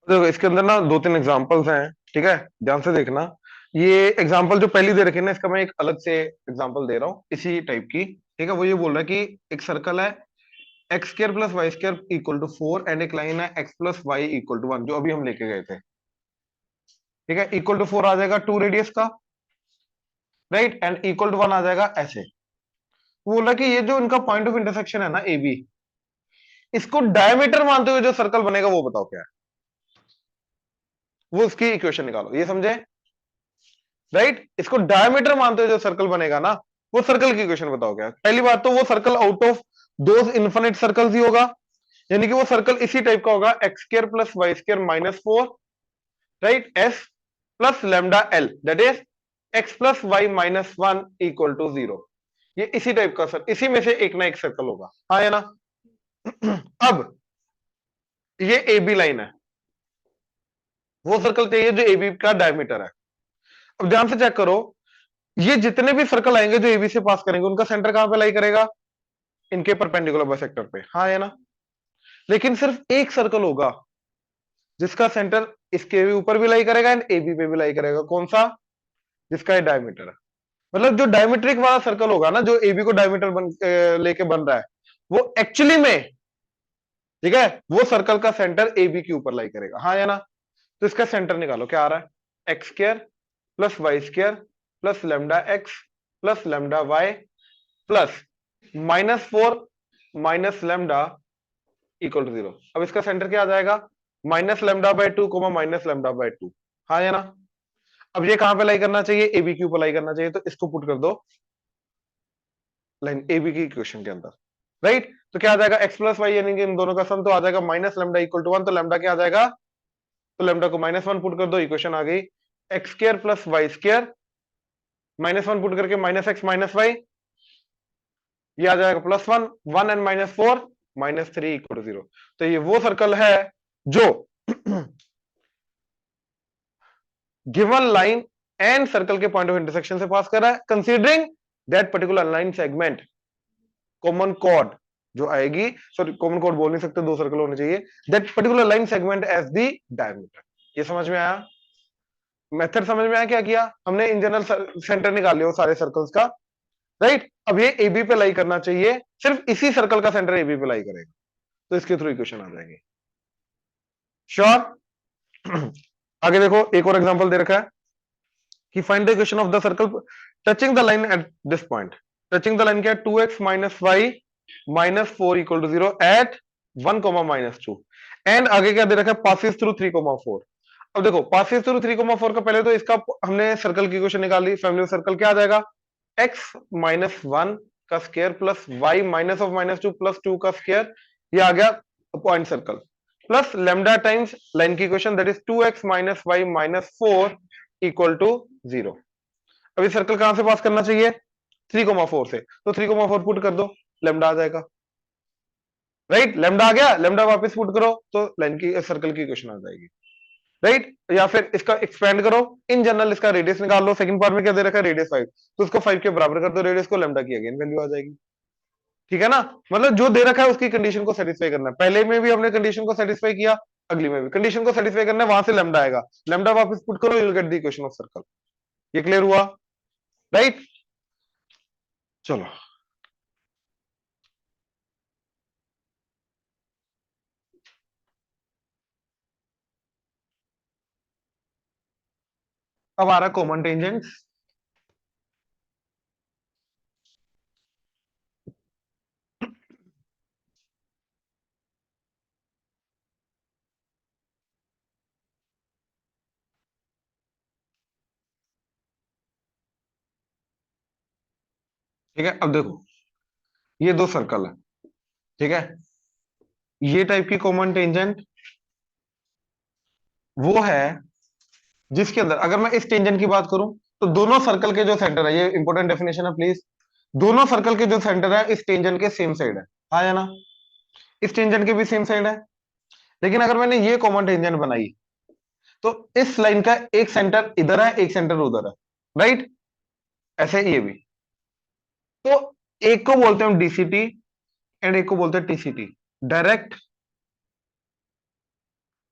देखो इसके अंदर ना 2-3 एग्जांपल्स हैं, ठीक है, ध्यान से देखना। ये एग्जांपल जो पहली दे रखी है ना, इसका मैं एक अलग से एग्जांपल दे रहा हूँ इसी टाइप की, ठीक है। वो ये बोल रहा है कि एक सर्कल है x square plus y square equal to 4 and एक लाइन है x plus y equal to 1 जो अभी हम लेके गए थे, ठीक है। इक्वल टू 4 आ जाएगा 2 रेडियस का, राइट, एंड इक्वल टू 1 आ जाएगा ऐसे। वो बोल रहा है कि ये जो इनका पॉइंट ऑफ इंटरसेक्शन है ना ए बी, इसको डायमीटर मानते हुए जो सर्कल बनेगा वो बताओ क्या है, वो उसकी इक्वेशन निकालो, ये समझे, राइट। इसको डायमीटर मानते हुए जो सर्कल बनेगा ना वो सर्कल की इक्वेशन बताओ क्या है। पहली बात तो वो circle out of those infinite circles ही होगा, यानी कि वो सर्कल इसी टाइप का होगा, x square plus y square minus 4, right, S plus lambda L that is x plus y minus 1 equal to 0। ये इसी टाइप का सर, इसी में से एक ना एक सर्कल होगा, हाँ या ना। अब ये ए बी लाइन है, वो सर्कल चाहिए जो ए बी का डायमीटर है। अब ध्यान से चेक करो, ये जितने भी सर्कल आएंगे जो एबी से पास करेंगे उनका सेंटर कहां पे लाई करेगा, इनके परपेंडिकुलर बाइसेक्टर पे, हाँ या ना। लेकिन सिर्फ एक सर्कल होगा जिसका सेंटर इसके भी ऊपर भी लाई करेगा एंड एबी पे भी लाई करेगा, कौन सा, जिसका ये डायमीटर है। मतलब जो डायमीट्रिक वाला सर्कल होगा ना, जो एबी को डायमीटर लेके बन रहा है, वो एक्चुअली में, ठीक है, वो सर्कल का सेंटर एबी के ऊपर लाई करेगा, हाँ या ना। तो इसका सेंटर निकालो, क्या आ रहा है, x square plus y square plus lambda x plus lambda y plus -4 minus lambda equal to 0। अब इसका सेंटर क्या आ जाएगा, minus lambda by 2 minus lambda by 2, हाँ या ना। अब ये कहां पे लाई करना चाहिए, एबी के ऊपर लाई करना चाहिए, तो इसको पुट कर दो लाइन एबी की इक्वेशन के अंदर, राइट। तो क्या आ जाएगा, एक्स प्लस वाई यानी कि इन दोनों का सम, तो आ जाएगा माइनस लेमडा इक्वल टू 1, तो लेमडा क्या आ जाएगा, तो लेमडा को -1 पुट कर दो, इक्वेशन आ गई x square plus y square, -1 put करके माइनस एक्स माइनस वाई, ये आ जाएगा +1, 1 एंड -4 -3 इक्वल टू 0। तो ये वो सर्कल है जो गिवन लाइन एंड सर्कल के पॉइंट ऑफ इंटरसेक्शन से पास कर रहा है, considering that particular line segment common chord जो आएगी, सॉरी कॉमन कॉर्ड बोल नहीं सकते, दो सर्कल होने चाहिए, that particular line segment as the diameter. ये समझ में आया, मेथड समझ में आया, क्या किया हमने, इन जनरल सेंटर निकाल लिया वो सारे सर्कल्स का, राइट। अब ये एबी पे लाई करना चाहिए, सिर्फ इसी सर्कल का सेंटर एबी पे लाई करेगा, तो इसके थ्रू इक्वेशन आ जाएगी, श्योर। आगे देखो एक और एग्जांपल दे रखा है कि find the equation of the circle touching the line at this point. Touching the line क्या है, 2x minus y minus 4 equal to 0 at 1 -2, and आगे क्या दे रखा है, पासिस थ्रू 3, 4। अब देखो पासिस थ्रू 3,4 का पहले तो इसका हमने सर्कल की इक्वेशन निकाल ली, फैमिली ऑफ सर्कल क्या आ जाएगा, x -1 का स्क्वायर प्लस y -2 प्लस 2 का स्क्वायर, ये आ गया point circle, plus lambda times line की equation that is 2x - y -4 equal to 0। अभी सर्कल कहां से पास करना चाहिए, 3,4 से, तो 3,4 पुट कर दो, लेमडा आ जाएगा, राइट, लेमडा आ गया, लेमडा वापस पुट करो तो लाइन की सर्कल की इक्वेशन आ जाएगी, राइट। या फिर इसका एक्सपेंड करो, इन जनरल इसका रेडियस निकाल लो, सेकंड पार्ट में क्या दे रखा है, रेडियस 5, तो उसको 5 के बराबर कर दो रेडियस को, लेमडा की अगेन वैल्यू आ जाएगी, ठीक है ना। मतलब जो दे रखा है उसकी कंडीशन को सेटिस्फाई करना है, पहले में भी हमने कंडीशन को सेटिस्फाई किया, अगली में भी कंडीशन को सेटिस्फाई करना है, वहां से लेमडा आएगा, लेमडा वापस पुट करो, you will get the equation of circle. ये क्लियर हुआ, राइट। चलो अब आ रहा कॉमन टेंजेंट। ठीक है, अब देखो ये दो सर्कल है, ठीक है, ये टाइप की कॉमन टेंजेंट वो है जिसके अंदर अगर मैं इस टेंजेंट की बात करूं तो दोनों सर्कल के जो सेंटर है, ये इंपॉर्टेंट डेफिनेशन है प्लीज, दोनों सर्कल के जो सेंटर है इस टेंजेंट के सेम साइड है, हाँ या ना, इस टेंजेंट के भी सेम साइड है। लेकिन अगर मैंने ये कॉमन टेंजेंट बनाई तो इस लाइन का एक सेंटर इधर है, एक सेंटर उधर है, राइट, ऐसे ये भी, तो एक को बोलते हैं डीसीटी एंड एक को बोलते हैं TCT, direct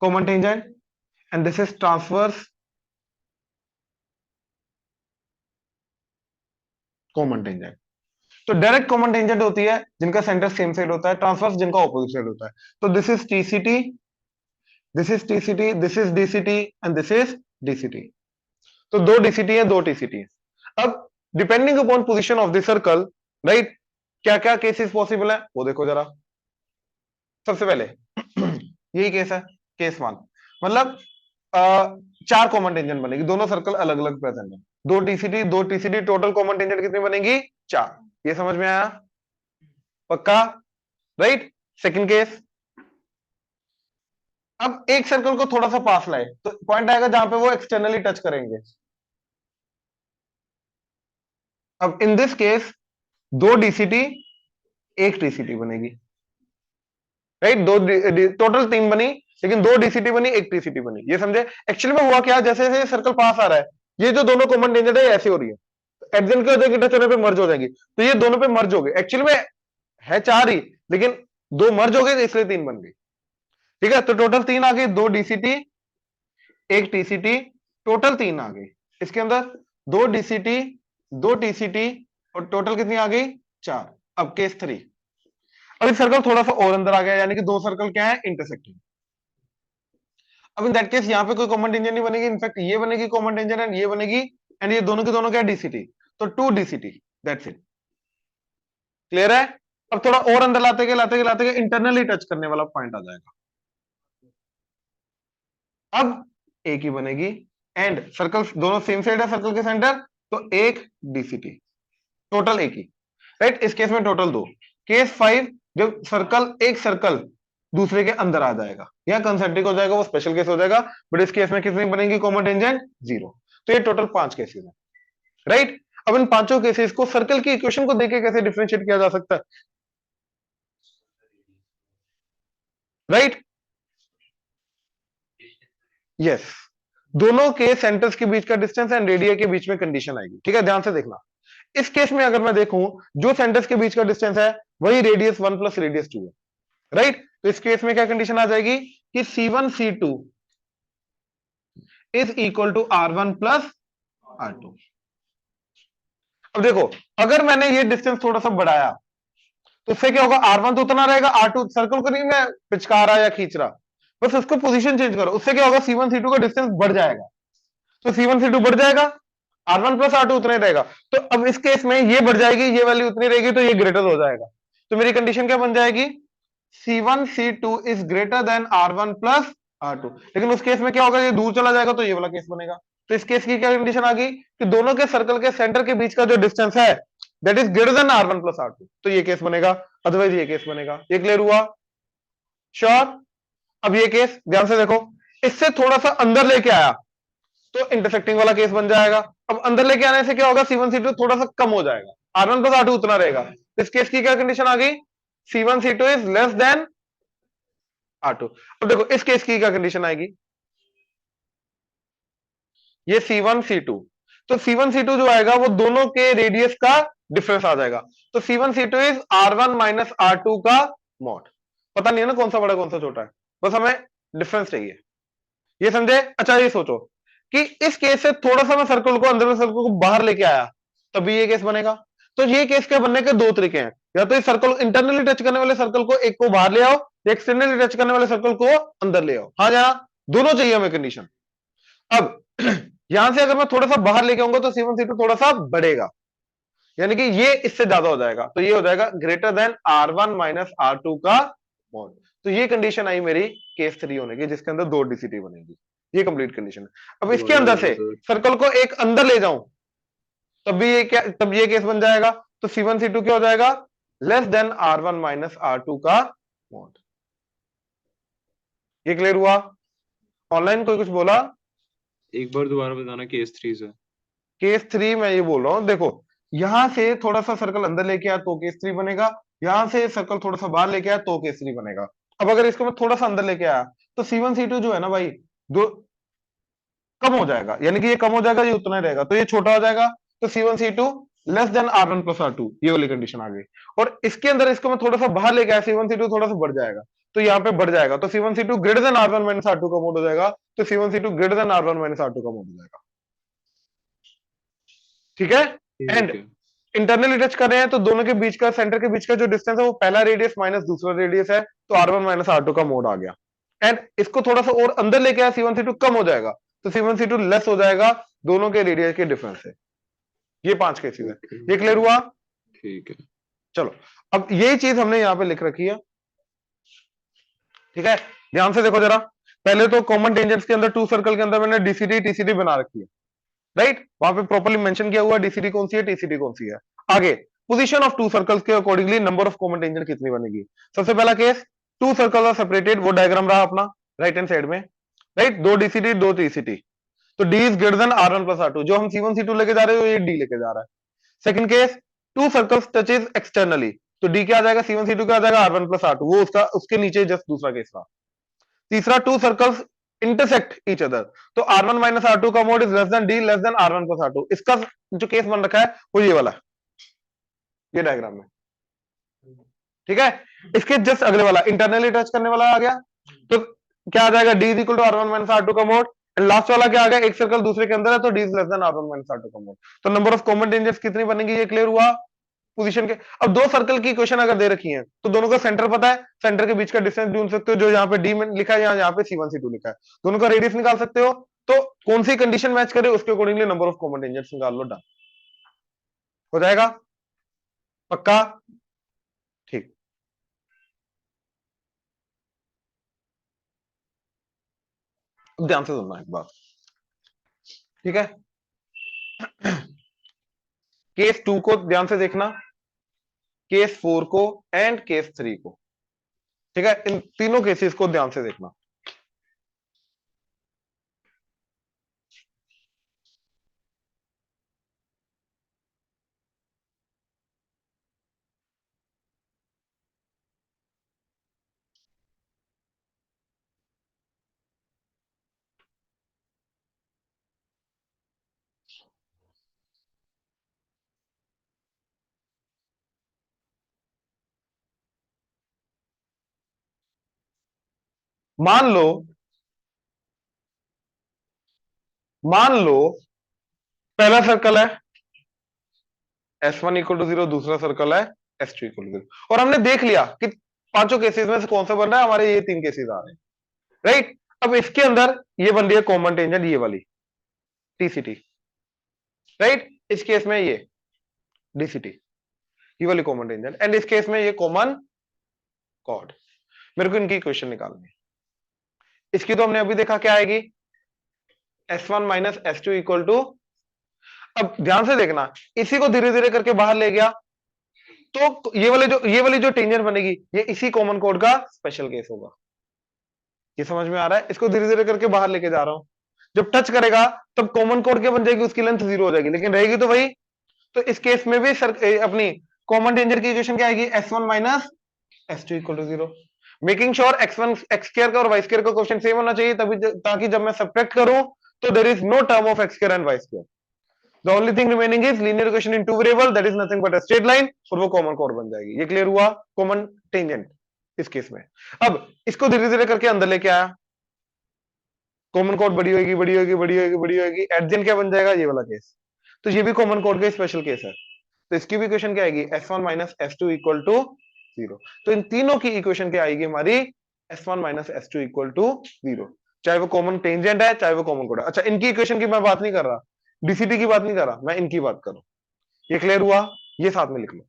common tangent, and this is transverse common tangent. तो डायरेक्ट कॉमन टेंजेंट होती है जिनका सेंटर सेम साइड होता है, ट्रांसवर्स जिनका ऑपोजिट साइड होता है, तो this is TCT, this is TCT, this is DCT and this is DCT. तो दो डीसीटी है, दो टीसीटी है। अब depending upon position of the circle, right, क्या क्या केसेस पॉसिबल है वो देखो जरा। सबसे पहले यही केस है, केस वन, मतलब चार कॉमन टेंजेंट बनेगी, दोनों सर्कल अलग अलग प्रेजेंट है, दो टीसीटी टोटल कॉमन टेंजेंट कितनी बनेगी, चार। ये समझ में आया, पक्का, राइट। सेकंड केस, अब एक सर्कल को थोड़ा सा पास लाए तो पॉइंट आएगा जहां पे वो एक्सटर्नली टच करेंगे। अब इन दिस केस दो डीसीटी एक टीसीटी बनेगी, राइट, दो टोटल तीन बनी, लेकिन दो डीसीटी बनी एक टीसीटी बनी, ये समझे। एक्चुअली में हुआ क्या, जैसे जैसे सर्कल पास आ रहा है ये जो दोनों कॉमन टेंजेंट है ऐसे हो रही है, एडजन के वजह टच होने पे मर्ज हो जाएगी, तो ये दोनों पे मर्ज हो गए, एक्चुअली में है चार ही, लेकिन दो मर्ज हो गए इसलिए तीन बन गई, ठीक है। तो टोटल तीन आ गई, दो डीसीटी एक टीसीटी, टोटल तीन आ गई, इसके अंदर दो डीसीटी दो टीसीटी और टोटल कितनी आ गई, चार। अब केस थ्री, अब इस सर्कल थोड़ा सा और अंदर आ गया, यानी कि दो सर्कल क्या है, इंटरसेक्टिंग। अब इन दैट केस यहां पे कोई कॉमन टेंजेंट नहीं बनेगी, इनफैक्ट ये बनेगी कॉमन टेंजेंट एंड ये बनेगी, एंड ये दोनों के दोनों क्या है, डीसीटी, तो two DCT, that's it, clear है। अब थोड़ा और अंदर लाते गए इंटरनली टच करने वाला पॉइंट आ जाएगा, अब एक ही बनेगी, एंड सर्कल दोनों सेम साइड है सर्कल के सेंटर, तो एक डीसीटी, टोटल एक ही, राइट। इस केस में टोटल दो। केस फाइव, जब सर्कल एक सर्कल दूसरे के अंदर आ जाएगा, या कंसेंट्रिक हो जाएगा, वो स्पेशल केस हो जाएगा, बट इस केस में कितनी बनेगी कॉमन टेंजेंट, जीरो। तो ये टोटल पांच केसेस है, राइट। अब इन पांचों केसेस को सर्कल की इक्वेशन को देके कैसे डिफरेंशिएट किया जा सकता है, राइट, यस, दोनों के सेंटर्स के बीच का डिस्टेंस एंड रेडिया के बीच में कंडीशन आएगी, ठीक है, ध्यान से देखना। इस केस में अगर मैं देखूं, जो सेंटर्स के बीच का डिस्टेंस है वही radius one plus radius two है, राइट। तो इस केस में क्या कंडीशन आ जाएगी कि C1 C2 is equal to R1 plus R2। अब देखो, अगर मैंने ये डिस्टेंस थोड़ा सा बढ़ाया तो उससे क्या होगा, R1 तो उतना रहेगा, R2 सर्कल को नहीं मैं पिचका रहा या खींच रहा, बस उसको पोजीशन चेंज करो, उससे क्या होगा, C1 C2 का डिस्टेंस बढ़ जाएगा, तो C1 C2 बढ़ जाएगा, R1 प्लस R2 उतना ही रहेगा। तो अब इस केस में ये बढ़ जाएगी, ये वैल्यू उतनी रहेगी, तो ये ग्रेटर हो जाएगा, तो मेरी कंडीशन क्या बन जाएगी, C1 C2 is greater than R1 plus R2, लेकिन उस केस में क्या होगा, ये दूर चला जाएगा तो ये वाला केस बनेगा। तो इस केस की क्या कंडीशन आ गई कि दोनों के सर्कल के सेंटर के बीच का जो डिस्टेंस है that is greater than R1 plus R2, तो ये केस बनेगा, अदरवाइज ये केस बनेगा। ये क्लियर हुआ? श्योर? अब ये केस ध्यान से देखो, इससे थोड़ा सा अंदर लेके आया तो इंटरसेक्टिंग वाला केस बन जाएगा। अब अंदर लेके आने से क्या होगा, C1 C2 थोड़ा सा कम हो जाएगा, R1 प्लस R2 उतना रहेगा। इस केस की क्या कंडीशन आ गई, C1 C2 is less than R2। अब देखो इस केस की क्या कंडीशन आएगी, ये C1 C2, तो C1 C2 जो आएगा वो दोनों के रेडियस का डिफरेंस आ जाएगा। तो C1 C2 is R1 minus R2 का मॉड। पता नहीं है ना कौन सा बड़ा कौन सा छोटा है, बस हमें डिफरेंस चाहिए। ये समझे? अच्छा ये सोचो कि इस केस से थोड़ा सा मैं सर्कल को अंदर में सर्कल को बाहर लेके आया तभी ये केस बनेगा। तो ये केस के बनने के दो तरीके हैं, या तो इस सर्कल इंटरनली टच करने वाले सर्कल को एक को बाहर ले आओ, या एक्सटर्नली टच करने वाले सर्कल को अंदर ले आओ। हाँ जरा दोनों चाहिए हमें कंडीशन। अब यहां से अगर मैं थोड़ा सा बाहर लेके आऊंगा तो C1 C2 थोड़ा सा बढ़ेगा, यानी कि ये इससे ज्यादा हो जाएगा, तो ये हो जाएगा greater than R1 minus R2 का मॉड। तो ये कंडीशन आई मेरी केस 3 होने की, जिसके अंदर दो डीसीटी बनेगी। ये कंप्लीट कंडीशन है। अब इसके दोबारा अंदर बोलो से सर। सर्कल को एक अंदर ले जाऊं तब भी ये क्या, तब ये केस बन जाएगा। तो C1 C2 क्या हो जाएगा, less than R1 minus R2 का मॉड। ये क्लियर हुआ? ऑनलाइन कोई कुछ बोला? एक बार दोबारा बताना केस 3 से। केस 3 मैं ये बोल रहा हूं, देखो यहां से थोड़ा सा सर्कल अंदर लेके आया तो केस 3 बनेगा, यहां से सर्कल थोड़ा सा बाहर लेके आया तो केस 3 बनेगा। अब अगर इसको मैं थोड़ा सा अंदर लेके आया तो C1 C2 जो है ना भाई, दो कम हो जाएगा, यानी कि ये कम हो जाएगा, ये उतना ही रहेगा, तो ये छोटा हो जाएगा। तो C1 C2 less than R1 plus R2, ये वाली कंडीशन आ गई। और इसके अंदर इसको मैं थोड़ा सा बाहर लेके आया, C1 C2 थोड़ा सा बढ़ जाएगा, तो यहाँ पे बढ़ जाएगा, तो C1 C2 greater than R1 minus R2 का मोड हो जाएगा। तो C1 C2 greater than R1 minus R2 का मोड हो जाएगा। ठीक है? एंड ठीक है। इंटरनली टच कर रहे हैं तो दोनों के बीच का, सेंटर के बीच का जो डिस्टेंस है वो पहला रेडियस माइनस दूसरा रेडियस है, तो R1 माइनस R2 का मोड आ गया। एंड इसको थोड़ा सा और अंदर लेके आया, C1 C2 कम हो जाएगा, तो C1 C2 लेस हो जाएगा, दोनों के रेडियस के डिफरेंस से। ये 5 केसेस है। ओके। ये क्लियर हुआ? ठीक है। चलो अब यही चीज हमने यहां पे लिख रखी है। ठीक है, ध्यान से देखो जरा। पहले तो कॉमन टेंजेंट्स के अंदर टू सर्कल के अंदर मैंने डीसीडी टीसीडी बना रखी है, राइट? वहां पे प्रॉपर्ली मेंशन किया हुआ डीसीडी कौन सी है, टीसीडी कौन सी है। आगे पोजीशन ऑफ टू सर्कल्स के accordingly number of common tangent कितनी बनेगी। सबसे पहला case, two circle are separated, वो डायग्राम रहा अपना राइट हैंड साइड में, राइट? दो डीसीडी दो टीसीडी, तो D is greater than R1 plus R2, जो हम C1 C2 लेके जा रहे हो ये डी लेके जा रहा है। Second case, to circles touches externally, तो डी क्या आ जाएगा, C1 C2 क्या आ जाएगा, R1 प्लस R2, वो उसका उसके नीचे जस्ट दूसरा केस रहा। तीसरा, to circles intersect each other, तो R1 माइनस R2 का mode is less than D less than R1 plus R2, इसका जो केस बन रखा है वो ये वाला है, ये डायग्राम में। ठीक है, इसके जस्ट अगले वाला इंटरनली टच करने वाला आ गया, तो क्या आ जाएगा, D is equal to R1 minus R2 का मोड। एंड लास्ट वाला क्या आ गया, एक सर्कल दूसरे के अंदर है तो D is less than R1 minus R2 का मोड। तो नंबर ऑफ कॉमन टेंजेंट्स कितनी बनेगी, ये क्लियर हुआ पोजीशन के। अब दो सर्कल की इक्वेशन अगर दे रखी है तो दोनों का सेंटर पता है, सेंटर के बीच का डिस्टेंस ढूंढ सकते हो, जो यहाँ पे डी में लिखा है, यहाँ पे C1 C2 लिखा है, दोनों का रेडियस निकाल सकते हो। तो कौन सी कंडीशन मैच करे उसके accordingly number of common tangents निकाल लो, डन हो जाएगा। पक्का? ठीक। अब ध्यान से सुनना एक बात, ठीक है? केस 2 को ध्यान से देखना, केस 4 को एंड केस 3 को। ठीक है, इन तीनों केसेस को ध्यान से देखना। मान लो, मान लो पहला सर्कल है S1 इक्वल टू 0, दूसरा सर्कल है S2 इक्वल टू 0, और हमने देख लिया कि पांचों केसेस में से कौन सा बन रहा है, हमारे ये तीन केसेस आ रहे हैं, राइट? अब इसके अंदर ये बन रही है कॉमन टेंजेंट, ये वाली टीसीटी, राइट? इस केस में ये डीसीटी, ये वाली कॉमन टेंजेंट, एंड इस केस में ये कॉमन कॉर्ड। मेरे को इनकी इक्वेशन निकालनी है। इसकी तो हमने अभी देखा क्या आएगी, S1 minus S2 equal to, अब ध्यान से देखना, इसी को धीरे धीरे करके बाहर ले गया, तो ये वाली जो टेंजेंट बनेगी, ये इसी कॉमन कोड का स्पेशल केस होगा। ये समझ में आ रहा है? इसको धीरे धीरे करके बाहर लेके जा रहा हूं, जब टच करेगा तब कॉमन कोड क्या बन जाएगी, उसकी लेंथ 0 हो जाएगी, लेकिन रहेगी तो वही। तो इस केस में भी अपनी कॉमन टेंजेंट की इक्वेशन क्या आएगी, S1 minus S2 equal to 0। Making sure x1 x square का और y स्क्वायर का क्वेश्चन सेम होना चाहिए, तभी ताकि जब मैं सब्ट्रैक्ट करूं तो there is no term of x square and y square. The only thing remaining is linear equation in two variable, that is nothing but a straight line, और वो कॉमन कोड बन जाएगी। ये क्लियर हुआ, common tangent इस case में। अब इसको धीरे धीरे करके अंदर लेके आया, कॉमन कोड बड़ी होगी बड़ी होगी बड़ी होगी बड़ी होगी, एट द एंड क्या बन जाएगा, ये वाला केस। तो ये भी कॉमन कोड का स्पेशल केस है। तो इसकी भी इक्वेशन क्या आएगी, S1 minus S2 equal to 0। तो इन तीनों की इक्वेशन क्या आएगी हमारी, S1 minus S2 equal to 0, चाहे वो कॉमन टेंजेंट है चाहे वो कॉमन कोड है। अच्छा, इनकी इक्वेशन की मैं बात नहीं कर रहा, डीसीटी की बात नहीं कर रहा, मैं इनकी बात कर रहा हूं। ये क्लियर हुआ, ये साथ में लिख लो।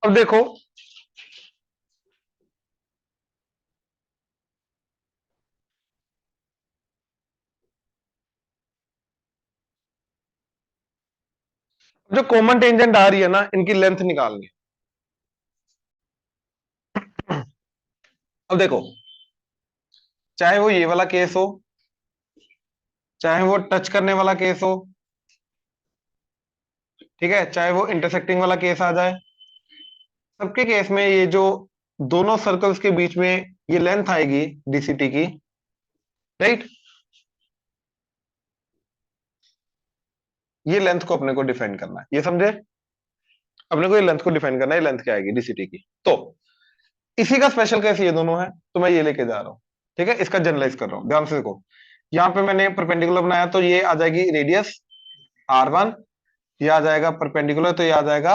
अब देखो, जो कॉमन टेंजेंट आ रही है ना, इनकी लेंथ निकालनी है। अब देखो, चाहे वो ये वाला केस हो, चाहे वो टच करने वाला केस हो, ठीक है, चाहे वो इंटरसेक्टिंग वाला केस आ जाए, सबके केस में ये जो दोनों सर्कल्स के बीच में ये लेंथ आएगी डीसीटी की, राइट, ये लेंथ को अपने को डिफाइन करना है, ये समझे? अपने को ये लेंथ को डिफाइन करना है, लेंथ क्या आएगी डीसीटी की। तो इसी का स्पेशल केस ये दोनों है, तो मैं ये लेके जा रहा हूं, ठीक है, इसका जनरलाइज कर रहा हूं, ध्यान से देखो। यहां पे मैंने परपेंडिकुलर बनाया, तो ये आ जाएगी रेडियस R1, ये आ जाएगा परपेंडिकुलर, तो ये आ जाएगा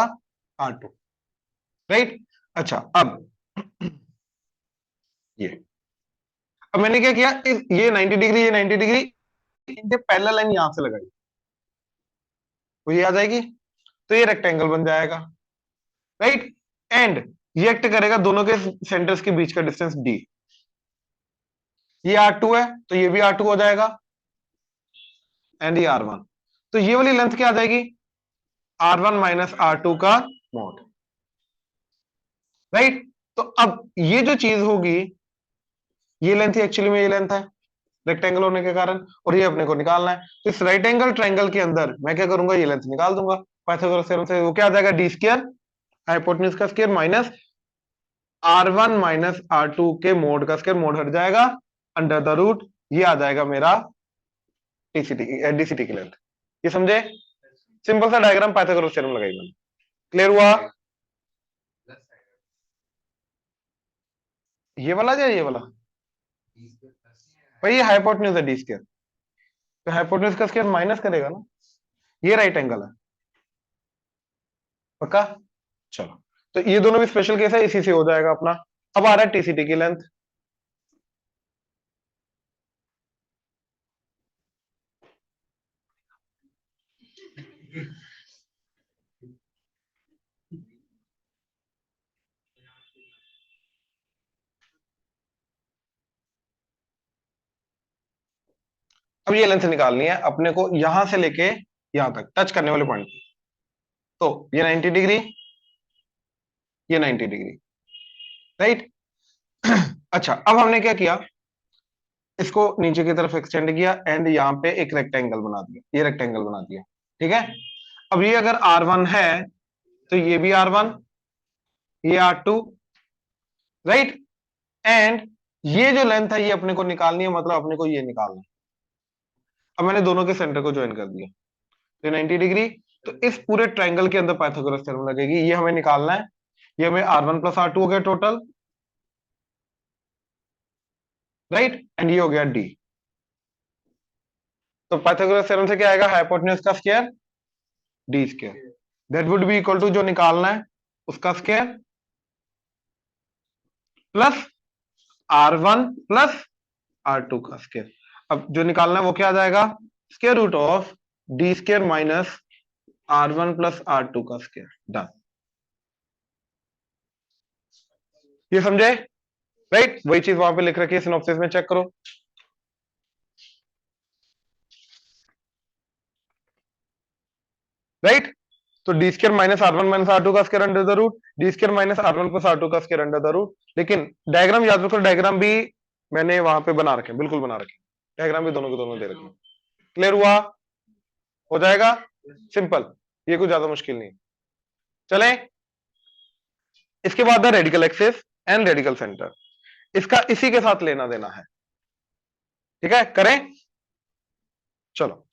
R2, राइट। अच्छा, अब ये, अब मैंने क्या किया, ये 90 डिग्री, ये 90 डिग्री, इनके पैरेलल लाइन यहां से लगाई, तो ये आ जाएगी, तो ये रेक्टेंगल बन जाएगा, राइट। एंड ये एक्ट करेगा दोनों के सेंटर्स के बीच का डिस्टेंस D, ये R2 है तो ये भी R2 हो जाएगा, एंड ये R1, तो ये वाली लेंथ क्या आ जाएगी, R1 माइनस R2 का मॉड, राइट। तो अब ये जो चीज होगी, ये लेंथ एक्चुअली में ये लेंथ है रेक्टेंगल होने के कारण, और ये अपने को निकालना है। तो इस राइट एंगल ट्रायंगल के अंदर मैं क्या करूंगा, ये लेंथ निकाल दूंगा पाइथागोरस थ्योरम से। वो क्या आ जाएगा, D स्क्वायर हाइपोटेन्यूज का square minus R1 minus R2 के मोड का स्क्वायर, मोड हट जाएगा, अंडर द रूट, ये आ जाएगा मेरा डीसीटी की लेंथ। ये समझे? सिंपल सा डायग्राम पाइथागोरस थ्योरम लगाई मैंने। क्लियर हुआ? ये वाला या ये वाला भाई, ये हाइपोटेन्यूज है D स्क्वायर, तो हाइपोटेन्यूज का स्क्वायर माइनस करेगा ना, ये राइट एंगल है, पक्का? चलो, तो ये दोनों भी स्पेशल केस है, इसी से हो जाएगा अपना। अब आ रहा है टीसीटी की लेंथ। अब ये लेंथ निकालनी है अपने को, यहां से लेके यहां तक टच करने वाले पॉइंट, तो ये 90 डिग्री, ये 90 डिग्री, राइट। अच्छा, अब हमने क्या किया, इसको नीचे की तरफ एक्सटेंड किया, एंड यहाँ पे एक रेक्टेंगल बना दिया, ये रेक्टेंगल बना दिया, ठीक है। अब ये अगर R1 है तो ये भी R1, ये R2, राइट। एंड ये जो लेंथ है ये अपने को निकालनी है, मतलब अपने को ये निकालना है। अब मैंने दोनों के सेंटर को ज्वाइन कर दिया, तो 90 डिग्री, तो इस पूरे ट्रायंगल के अंदर पाइथागोरस थ्योरम लगेगी, ये हमें निकालना है। ये हमें R1 प्लस R2 हो गया टोटल, राइट, एंड ये हो गया D। तो पाइथागोरस थ्योरम से क्या आएगा, हाइपोटेन्यूज का square D square, that would be equal to, जो निकालना है उसका square, plus R1 plus R2 का स्क्वायर। अब जो निकालना है वो क्या आ जाएगा, square root of D square minus R1 plus R2 का स्क्वायर, डन। ये समझे? राइट, वही चीज वहां पे लिख रखी है सिनॉप्सिस में, चेक करो। राइट, तो D square minus R1 minus R2 का square under the root, D square minus R1 plus R2 का स्क्वायर अंडर द रूट। लेकिन डायग्राम याद रखो, डायग्राम भी मैंने वहां पे बना रखे, बिल्कुल बना रखे, डायग्राम भी दोनों के दोनों दे रखे। क्लियर हुआ? हो जाएगा सिंपल, ये कुछ ज्यादा मुश्किल नहीं। चलें, इसके बाद है radical axis and radical centre, इसका इसी के साथ लेना देना है। ठीक है, करें? चलो,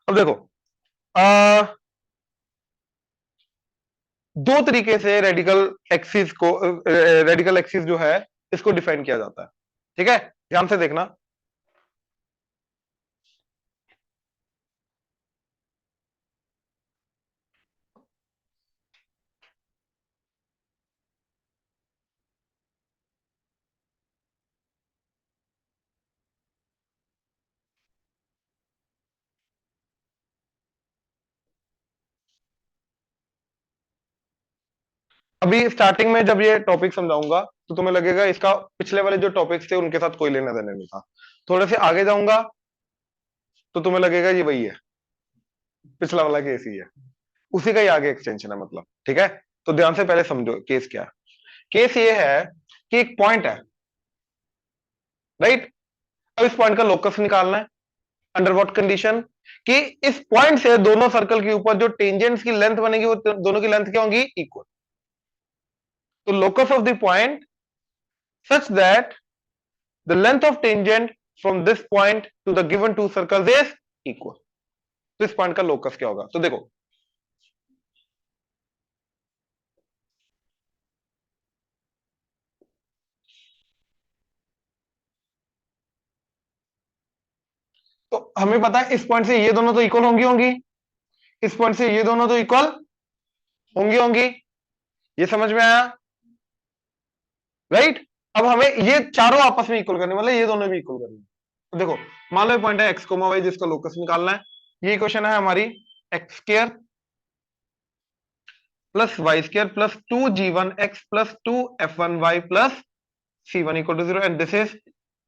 अब देखो, दो तरीके से रेडिकल एक्सिस जो है इसको डिफाइन किया जाता है। ठीक है, ध्यान से देखना। अभी स्टार्टिंग में जब ये टॉपिक समझाऊंगा तो तुम्हें लगेगा इसका पिछले वाले जो टॉपिक्स थे उनके साथ कोई लेना देना नहीं था। थोड़े से आगे जाऊंगा तो तुम्हें लगेगा ये वही है, पिछला वाला केस ही है, उसी का ही आगे एक्सटेंशन है मतलब। ठीक है, तो ध्यान से पहले समझो केस क्या है। केस ये है कि एक पॉइंट है, राइट। अब इस पॉइंट का लोकस निकालना है, अंडर व्हाट कंडीशन, कि इस पॉइंट से दोनों सर्कल के ऊपर जो टेंजेंट्स की लेंथ बनेगी वो दोनों की लेंथ क्या होगी? इक्वल। तो locus of the point such that the length of tangent from this point to the given two circles is equal। तो इस पॉइंट का लोकस क्या होगा? तो देखो, तो हमें पता है इस पॉइंट से ये दोनों तो इक्वल होंगी होंगी, इस पॉइंट से ये दोनों तो इक्वल होंगी होंगी, ये समझ में आया? राइट, अब हमें ये चारों आपस में इक्वल करने, मतलब ये दोनों भी इक्वल करने। तो देखो, मान लो पॉइंट है एक्स कोमा वाई जिसका लोकस निकालना है। ये इक्वेशन है हमारी x square plus y square plus 2g1x plus 2f1y plus c1 equal to 0, and this is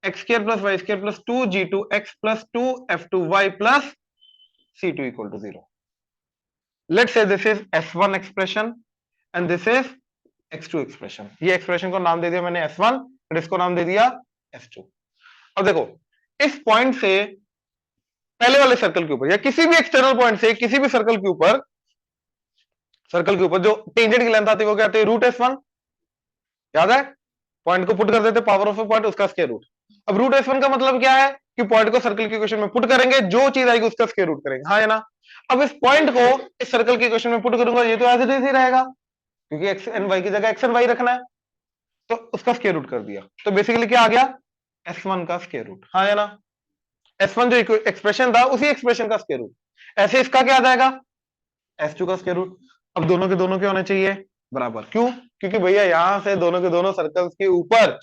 x square plus y square plus 2g2x plus 2f2y plus c2 equal to 0। Let's say this is s1 expression and this is x2 expression. ये expression को नाम दे दिया मैंने s1 और इसको नाम दे दिया s2। अब देखो, इस पॉइंट से पहले वाले सर्कल के ऊपर या किसी भी एक्सटर्नल पॉइंट से किसी भी सर्कल के ऊपर जो टेंजेंट की लेंथ आती है वो क्या आती है? Root s1। याद है? पॉइंट को पुट कर देते, पावर ऑफ ए पॉइंट उसका स्क्वायर रूट। अब रूट s1 का मतलब क्या है? कि पॉइंट को सर्कल की इक्वेशन में पुट करेंगे, जो चीज आएगी उसका स्क्वायर रूट करेंगे, हाँ या ना? अब इस पॉइंट को इस सर्कल की इक्वेशन में पुट करूंगा, ये तो एज इट इज ही रहेगा, क्योंकि एक्स एंड वाई की जगह एक्स एंड वाई रखना है, तो उसका स्क्वायर रूट कर दिया। तो बेसिकली क्या आ गया? s1 का स्क्वायर रूट, हाँ या ना? s1 जो एक्सप्रेशन था उसी एक्सप्रेशन का स्क्वायर रूट। ऐसे इसका क्या आ जाएगा? s2 का स्क्वायर रूट। अब दोनों के दोनों क्या होने चाहिए? बराबर। क्यों? क्योंकि भैया यहां से दोनों के दोनों सर्कल्स के ऊपर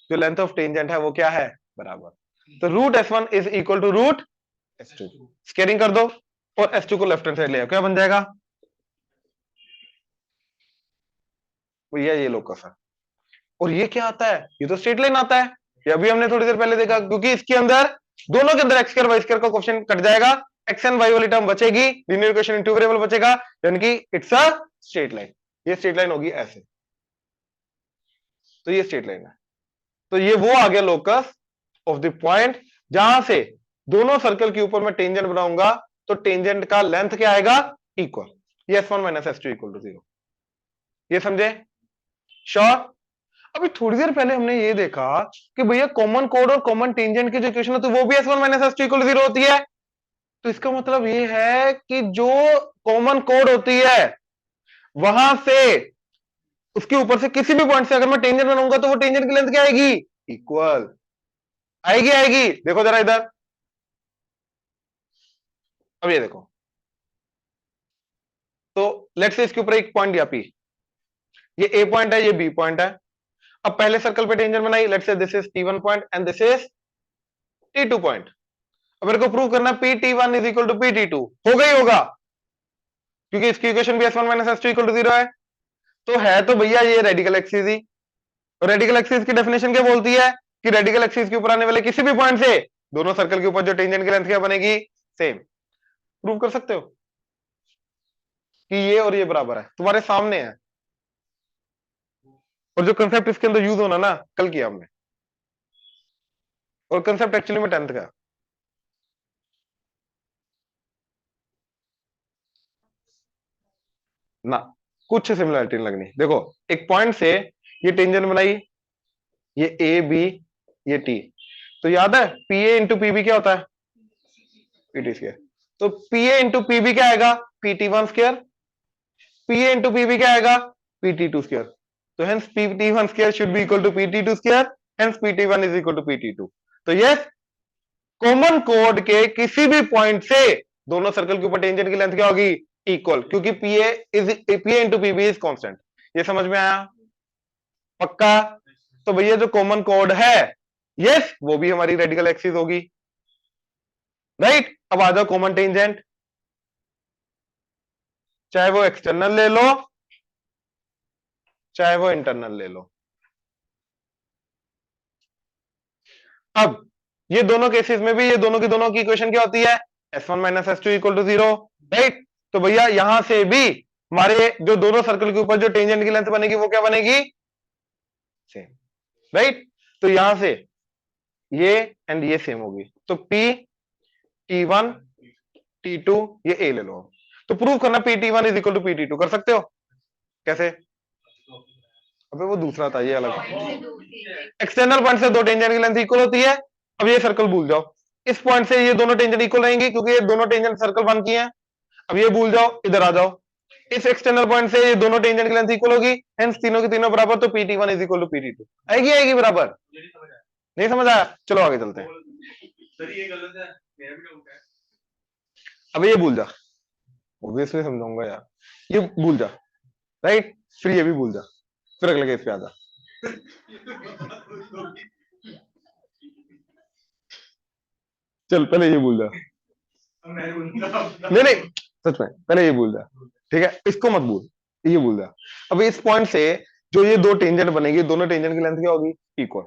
जो लेंथ ऑफ टेंजेंट है वो क्या है? बराबर। तो root s1 is equal to root s2। Squaring कर दो और s2 को लेफ्ट हैंड साइड ले आओ, क्या बन जाएगा? भैया ये लोकस है। और ये क्या आता है? ये तो स्ट्रेट लाइन आता है, ये अभी हमने थोड़ी देर पहले देखा, क्योंकि इसके अंदर दोनों के अंदर एक्स स्क्वायर वाई स्क्वायर का क्वेश्चन कट जाएगा, एक्स एंड वाई वाली टर्म बचेगी, linear equation in two variable बचेगा, यानी कि इट्स अ स्ट्रेट लाइन। ये स्ट्रेट लाइन होगी ऐसे, तो ये स्ट्रेट लाइन है। तो ये वो आ गया लोकस ऑफ द पॉइंट जहां से दोनों सर्कल के ऊपर मैं टेंजेंट बनाऊंगा, तो टेंजेंट का लेंथ क्या आएगा? इक्वल। ये s1 minus s2 equal to 0। ये समझे? श्योर? अभी थोड़ी देर पहले हमने ये देखा कि भैया कॉमन कोड और कॉमन टेंजेंट की जो इक्वेशन है तो वो भी s1 minus s2 equal to 0 होती है। तो इसका मतलब ये है कि जो कॉमन कोड होती है वहां से उसके ऊपर से किसी भी पॉइंट से अगर मैं टेंजेंट बनाऊंगा तो वो टेंजेंट की लेंथ क्या आएगी? इक्वल। आएगी आएगी, देखो जरा इधर। अब ये देखो, तो लेट्स से इसके ऊपर एक पॉइंट दिया P, ये A पॉइंट है, ये B पॉइंट है। अब पहले सर्कल पे टेंजेंट बनाई, let's say this is T1 point and this is T2 point. अब मेरे को प्रूव करना P T1 is equal to P T2, होगा ही होगा। क्योंकि इसकी इक्वेशन भी s1 minus s2 equal to 0 है। तो है तो भैया ये रेडिकल एक्सिस ही। रेडिकल एक्सिस की डेफिनेशन क्या बोलती है कि रेडिकल एक्सिस के ऊपर आने वाले किसी भी पॉइंट से दोनों सर्कल के ऊपर जो टेंजेंट की लेंथ क्या बनेगी, सेम। प्रूव कर सकते हो कि ये और ये बराबर है, तुम्हारे सामने है। और जो कंसेप्ट इसके अंदर यूज होना ना, कल किया हमने, और कंसेप्ट एक्चुअली में 10th का। ना कुछ सिमिलरिटी नहीं लगनी। देखो एक पॉइंट से ये टेंजेंट बनाई, ये ए बी, ये टी, तो याद है पी ए इंटू पीबी क्या होता है, पीटी स्क्वायर। तो पी ए इंटू पीबी क्या आएगा, PT one square. P A into PB क्या आएगा, पीटी टू स्क्वायर। तो hence PT one square should be equal to PT two square, hence PT one is equal to PT two. तो yes, common कोड के किसी भी point से दोनों सर्कल के ऊपर टेंजेंट की लेंथ क्या होगी, इक्वल, क्योंकि P A into PB is constant. ये समझ में आया, पक्का। तो भैया जो कॉमन कोड है, यस, वो भी हमारी रेडिकल एक्सिस होगी, राइट। अब आ जाओ कॉमन टेंजेंट, चाहे वो एक्सटर्नल ले लो चाहे वो इंटरनल ले लो। अब ये दोनों केसेस में भी ये दोनों की इक्वेशन क्या होती है, s1 minus s2 equal to 0, right. तो भैया यहां से भी हमारे जो दोनों सर्कल के ऊपर जो टेंजेंट की लेंथ बनेगी वो क्या बनेगी, सेम, राइट। तो यहां से ये एंड ये सेम होगी, तो p t1 t2 ये a ले लो। तो प्रूव करना pt1 is equal to pt2, कर सकते हो? कैसे? अबे वो दूसरा था, ये अलग। एक्सटर्नल पॉइंट से दो टेंजेंट की लेंथ इक्वल होती है। अब ये सर्कल भूल जाओ, इस पॉइंट से ये दोनों टेंजेंट इक्वल रहेंगी क्योंकि ये दोनों टेंजेंट सर्कल वन की हैं। अब ये भूल जाओ, इधर आ जाओ, इस एक्सटर्नल पॉइंट से ये दोनों टेंजेंट की लेंथ इक्वल होगी, हेंस तीनों की तीनों बराबर, तो pt1 is equal to pt2 आएगी, आएगी बराबर। नहीं समझ आया? चलो आगे चलते हैं। अब ये भूल जा, ऑब्वियसली समझाऊंगा यार, ये भूल जा, राइट। फिर ये भी भूल जा, फिर अगले केस पे आ जा। चल पहले ये भूल जा, नहीं नहीं सच में पहले ये भूल जा, ठीक है, इसको मत भूल, ये भूल जा। अब इस पॉइंट से जो ये दो टेंजेंट बनेगी, दोनों टेंजेंट की लेंथ क्या होगी, इक्वल,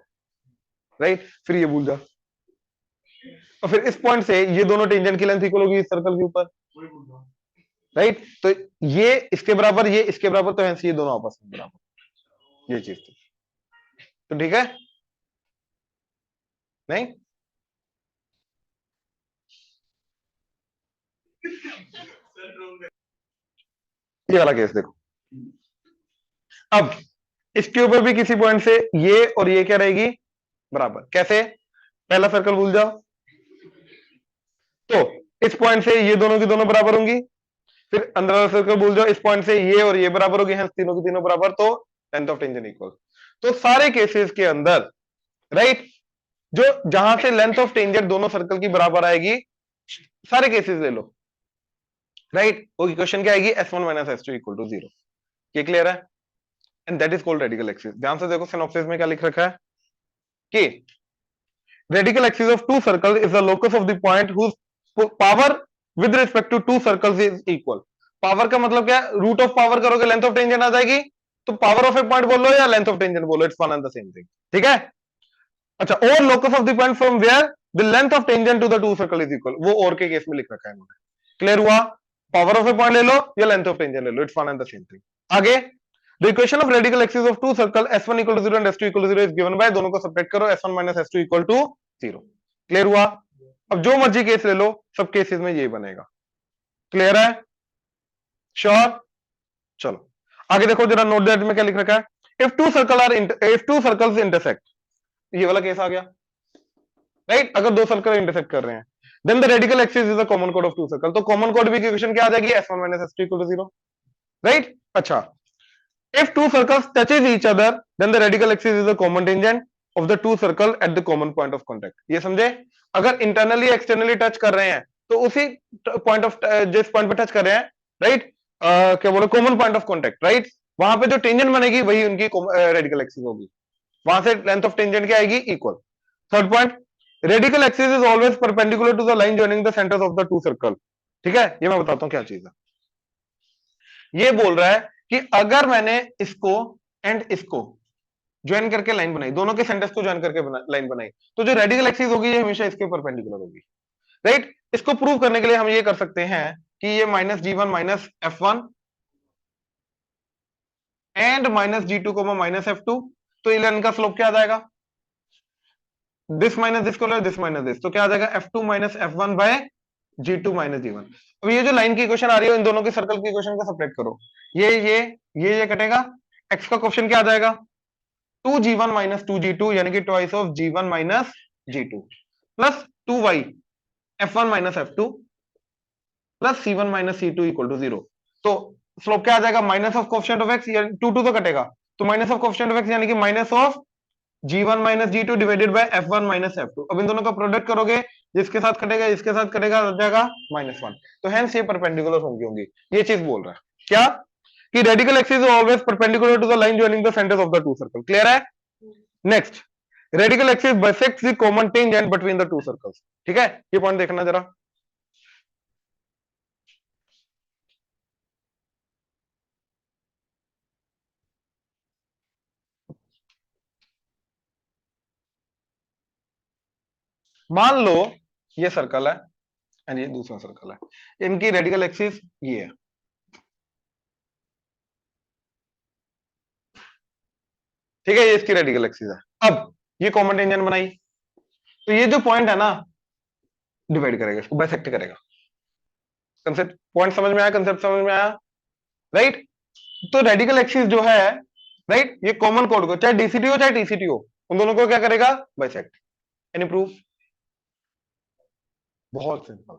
राइट। फिर ये भूल जा, और फिर इस पॉइंट से ये दोनों टेंजेंट की लेंथ इक्वल होगी इस सर्कल के ऊपर, राइट। तो ये इसके बराबर, ये इसके बराबर, तो हेंस ये दोनों आपस में बराबर, ये चीज थी। तो ठीक है, नहीं ये वाला केस देखो। अब इसके ऊपर भी किसी पॉइंट से ये और ये क्या रहेगी, बराबर। कैसे? पहला सर्कल भूल जाओ, तो इस पॉइंट से ये दोनों की दोनों बराबर होंगी। फिर अंदर वाला सर्कल भूल जाओ, इस पॉइंट से ये और ये बराबर होगी, हेंस तीनों की तीनों बराबर, तो लेंथ ऑफ टेंजेंट इक्वल। तो सारे केसेस के अंदर, राइट, जो जहां से लेंथ ऑफ टेंजेंट दोनों सर्कल की बराबर आएगी, सारे केसेस ले लो, राइट। वो इक्वेशन क्या आएगी, s1 minus s2 equal to 0। ये क्लियर है? And that is called radical axis. ध्यान से देखो सिनॉप्सिस में क्या लिख रखा है कि radical axis of two circle is the locus of the point whose power with respect to two circles is equal. Power का मतलब क्या है, रूट ऑफ पावर करोगे लेंथ ऑफ टेंजेंट आ जाएगी, तो पावर ऑफ ए पॉइंट बोलो या लेंथ ऑफ टेंजेंट बोलो, it's one and the same thing, ठीक है। अच्छा, और locus of the point from where the length of tangent to the two circle is equal, वो और के केस में लिख रखा है इन्होंने। क्लियर हुआ? पावर ऑफ ए पॉइंट ले लो या लेंथ ऑफ टेंजेंट ले लो, it's one and the same thing. आगे, the equation of radical axis of two circle s1 equal to 0 and s2 equal to 0 is given by, दोनों को subtract करो, s1 minus s2 equal to 0। Clear हुआ? अब जो मर्जी case ले लो, सब केसेस में यही बनेगा। क्लियर है? श्योर? चलो आगे देखो जरा, नोट दैट में क्या लिख रखा है, इफ टू सर्कल्स इंटरसेक्ट, ये वाला केस आ गया, राइट। अगर दो सर्कल इंटरसेक्ट कर रहे हैं, then the radical axis is the common कोड ऑफ टू सर्कल। तो कॉमन कोड भी इक्वेशन क्या आ जाएगी, s1 minus s2 equal to 0, right. अच्छा, if two circles touches each other then the radical axis is the common tangent of the two circle at the common point of contact। ये समझे? अगर internally externally touch कर रहे हैं तो उसी point of, जिस पॉइंट पे टच कर रहे हैं, राइट, क्या बोलो, common point of contact, right, वहां पे जो टेंजेंट बनेगी वही उनकी रेडिकल एक्सिस होगी, वहां से लेंथ ऑफ टेंजेंट क्या आएगी, equal. Third point, radical axis is always perpendicular to the line joining the centres of the two circle. ठीक है, ये मैं बताता हूँ क्या चीज है। ये बोल रहा है कि अगर मैंने इसको एंड इसको ज्वाइन करके लाइन बनाई, दोनों के सेंटर्स को ज्वाइन करके लाइन बनाई, तो जो रेडिकल एक्सिस होगी ये हमेशा इसके परपेंडिकुलर होगी, राइट। इसको प्रूव करने के लिए हम ये कर सकते हैं कि ये minus G1 minus F1 and minus G2 को माइनस F2, तो ये लाइन का स्लोप क्या आ जाएगा, दिस माइनस दिस को दिस माइनस दिस, तो क्या आ जाएगा F2 minus F1 bye G2 minus G1। अब ये जो लाइन की इक्वेशन आ रही है इन दोनों की सर्कल की इक्वेशन को सेपरेट करो, ये कटेगा, x का क्वेश्चन क्या आ जाएगा 2G1 माइनस 2G2 यानी कि twice of G1 minus G2 plus 2y F1 minus F2 plus C1 minus C2 equal to 0। तो स्लोप क्या आ जाएगा minus of coefficient of x, two two तो कटेगा, तो minus of coefficient of x यानी कि minus of G1 minus G2 divided by F1 minus F2। अब इन दोनों का प्रोडक्ट करोगे, जिसके साथ कटेगा इसके साथ कटेगा, हो जाएगा -1। तो हेंस ये परपेंडिकुलर होंगी, ये चीज बोल रहा है क्या कि radical axis is always perpendicular to the line joining the centres of the two circle. Clear है? Next, radical axis bisects the common tangent between the two circles. ठीक है, ये पॉइंट देखना जरा। मान लो ये सर्कल है और ये दूसरा सर्कल है, इनकी रेडिकल एक्सिस ये है, ठीक है, ये इसकी रेडिकल एक्सिस है। अब ये कॉमन टेंजेंट बनाई, तो ये जो पॉइंट है ना डिवाइड करेगा, इसको बाइसेक्ट करेगा। कंसेप्ट पॉइंट समझ में आया, कंसेप्ट समझ में आया, राइट। तो रेडिकल एक्सिस जो है, राइट, ये कॉमन कोड को चाहे डीसीटी हो चाहे टीसीटी हो, उन दोनों को क्या करेगा बाइसेक्ट। Any proof? बहुत सिंपल।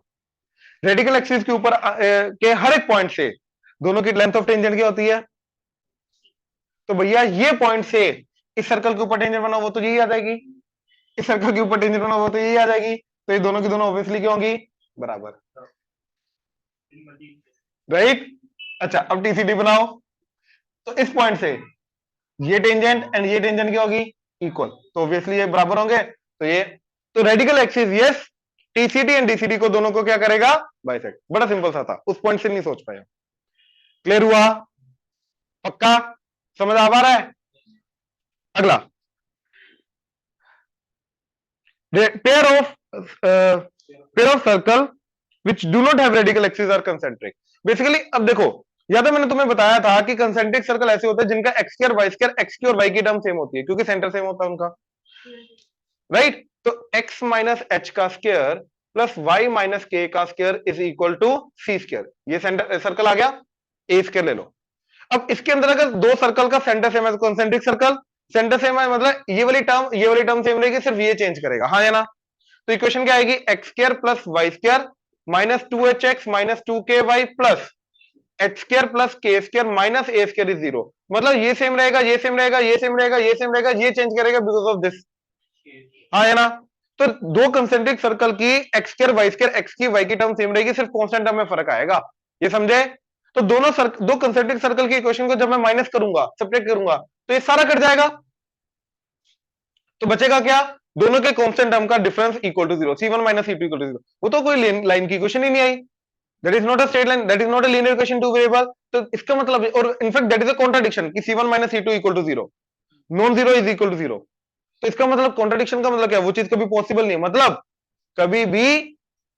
रेडिकल एक्सिस के ऊपर के हर एक पॉइंट से दोनों की लेंथ ऑफ टेंजेंट क्या होती है, तो भैया ये पॉइंट से इस सर्कल के ऊपर टेंजेंट बना वो तो यही आ जाएगी, इस सर्कल के ऊपर टेंजेंट बना वो तो यही आ जाएगी, तो ये दोनों की दोनों ऑब्वियसली क्या होंगी बराबर, राइट। अच्छा अब टीसीडी बनाओ, तो इस पॉइंट से ये टेंजेंट एंड ये टेंजेंट क्या होगी इक्वल, तो ऑब्वियसली ये बराबर होंगे। तो ये तो radical axis yes, TCD and डीसीडी को दोनों को क्या करेगा बाइसेक्ट। बड़ा सिंपल सा था, उस पॉइंट से नहीं सोच पाया। क्लियर हुआ? पक्का समझ आ पा रहा है? अगला, pair of circle which do not have radical axis are concentric. Basically अब देखो, याद है मैंने तुम्हें बताया था कि कंसेंट्रिक सर्कल ऐसे होते हैं जिनका x square Y square, x की और वाई की टर्म सेम होती है क्योंकि सेंटर सेम होता है उनका, राइट। तो x माइनस एच का square plus y minus k का square is equal to c square. ये सेंटर सर्कल आ गया, ए स्क्वायर ले लो। अब इसके अंदर अगर दो सर्कल का सेंटर सेम है, कॉन्सेंट्रिक सर्कल सेंटर सेम है, मतलब ये वाली टर्म सेम रहेगी, सिर्फ ये चेंज करेगा, हाँ या ना। तो इक्वेशन क्या आएगी x square plus y square minus 2hx minus 2ky plus h square plus k square minus a square is 0। मतलब ये सेम रहेगा, ये सेम रहेगा, ये सेम रहेगा, ये सेम रहेगा, ये चेंज करेगा बिकॉज ऑफ दिस, हाँ है ना। तो दो कंसेंट्रिक सर्कल की x square Y square, x की वाई की टर्म सेम रहेगी, सिर्फ कांस्टेंट टर्म में फर्क आएगा, ये समझे। तो दो कंसेंट्रिक सर्कल की इक्वेशन को जब मैं माइनस करूंगा, सब्ट्रैक्ट करूंगा, तो ये सारा कट जाएगा, तो बचेगा क्या, दोनों के कांस्टेंट टर्म का difference equal to 0, C1 minus C2 equal to 0। वो तो कोई लाइन की इक्वेशन ही नहीं आई, that is not a straight line, that is not a linear equation two variable. तो इसका मतलब, और in fact that is a contradiction कि C1 minus C2 equal to 0, non zero is equal to 0। तो इसका मतलब कॉन्ट्रडिक्शन का मतलब क्या, वो चीज कभी पॉसिबल नहीं है, मतलब कभी भी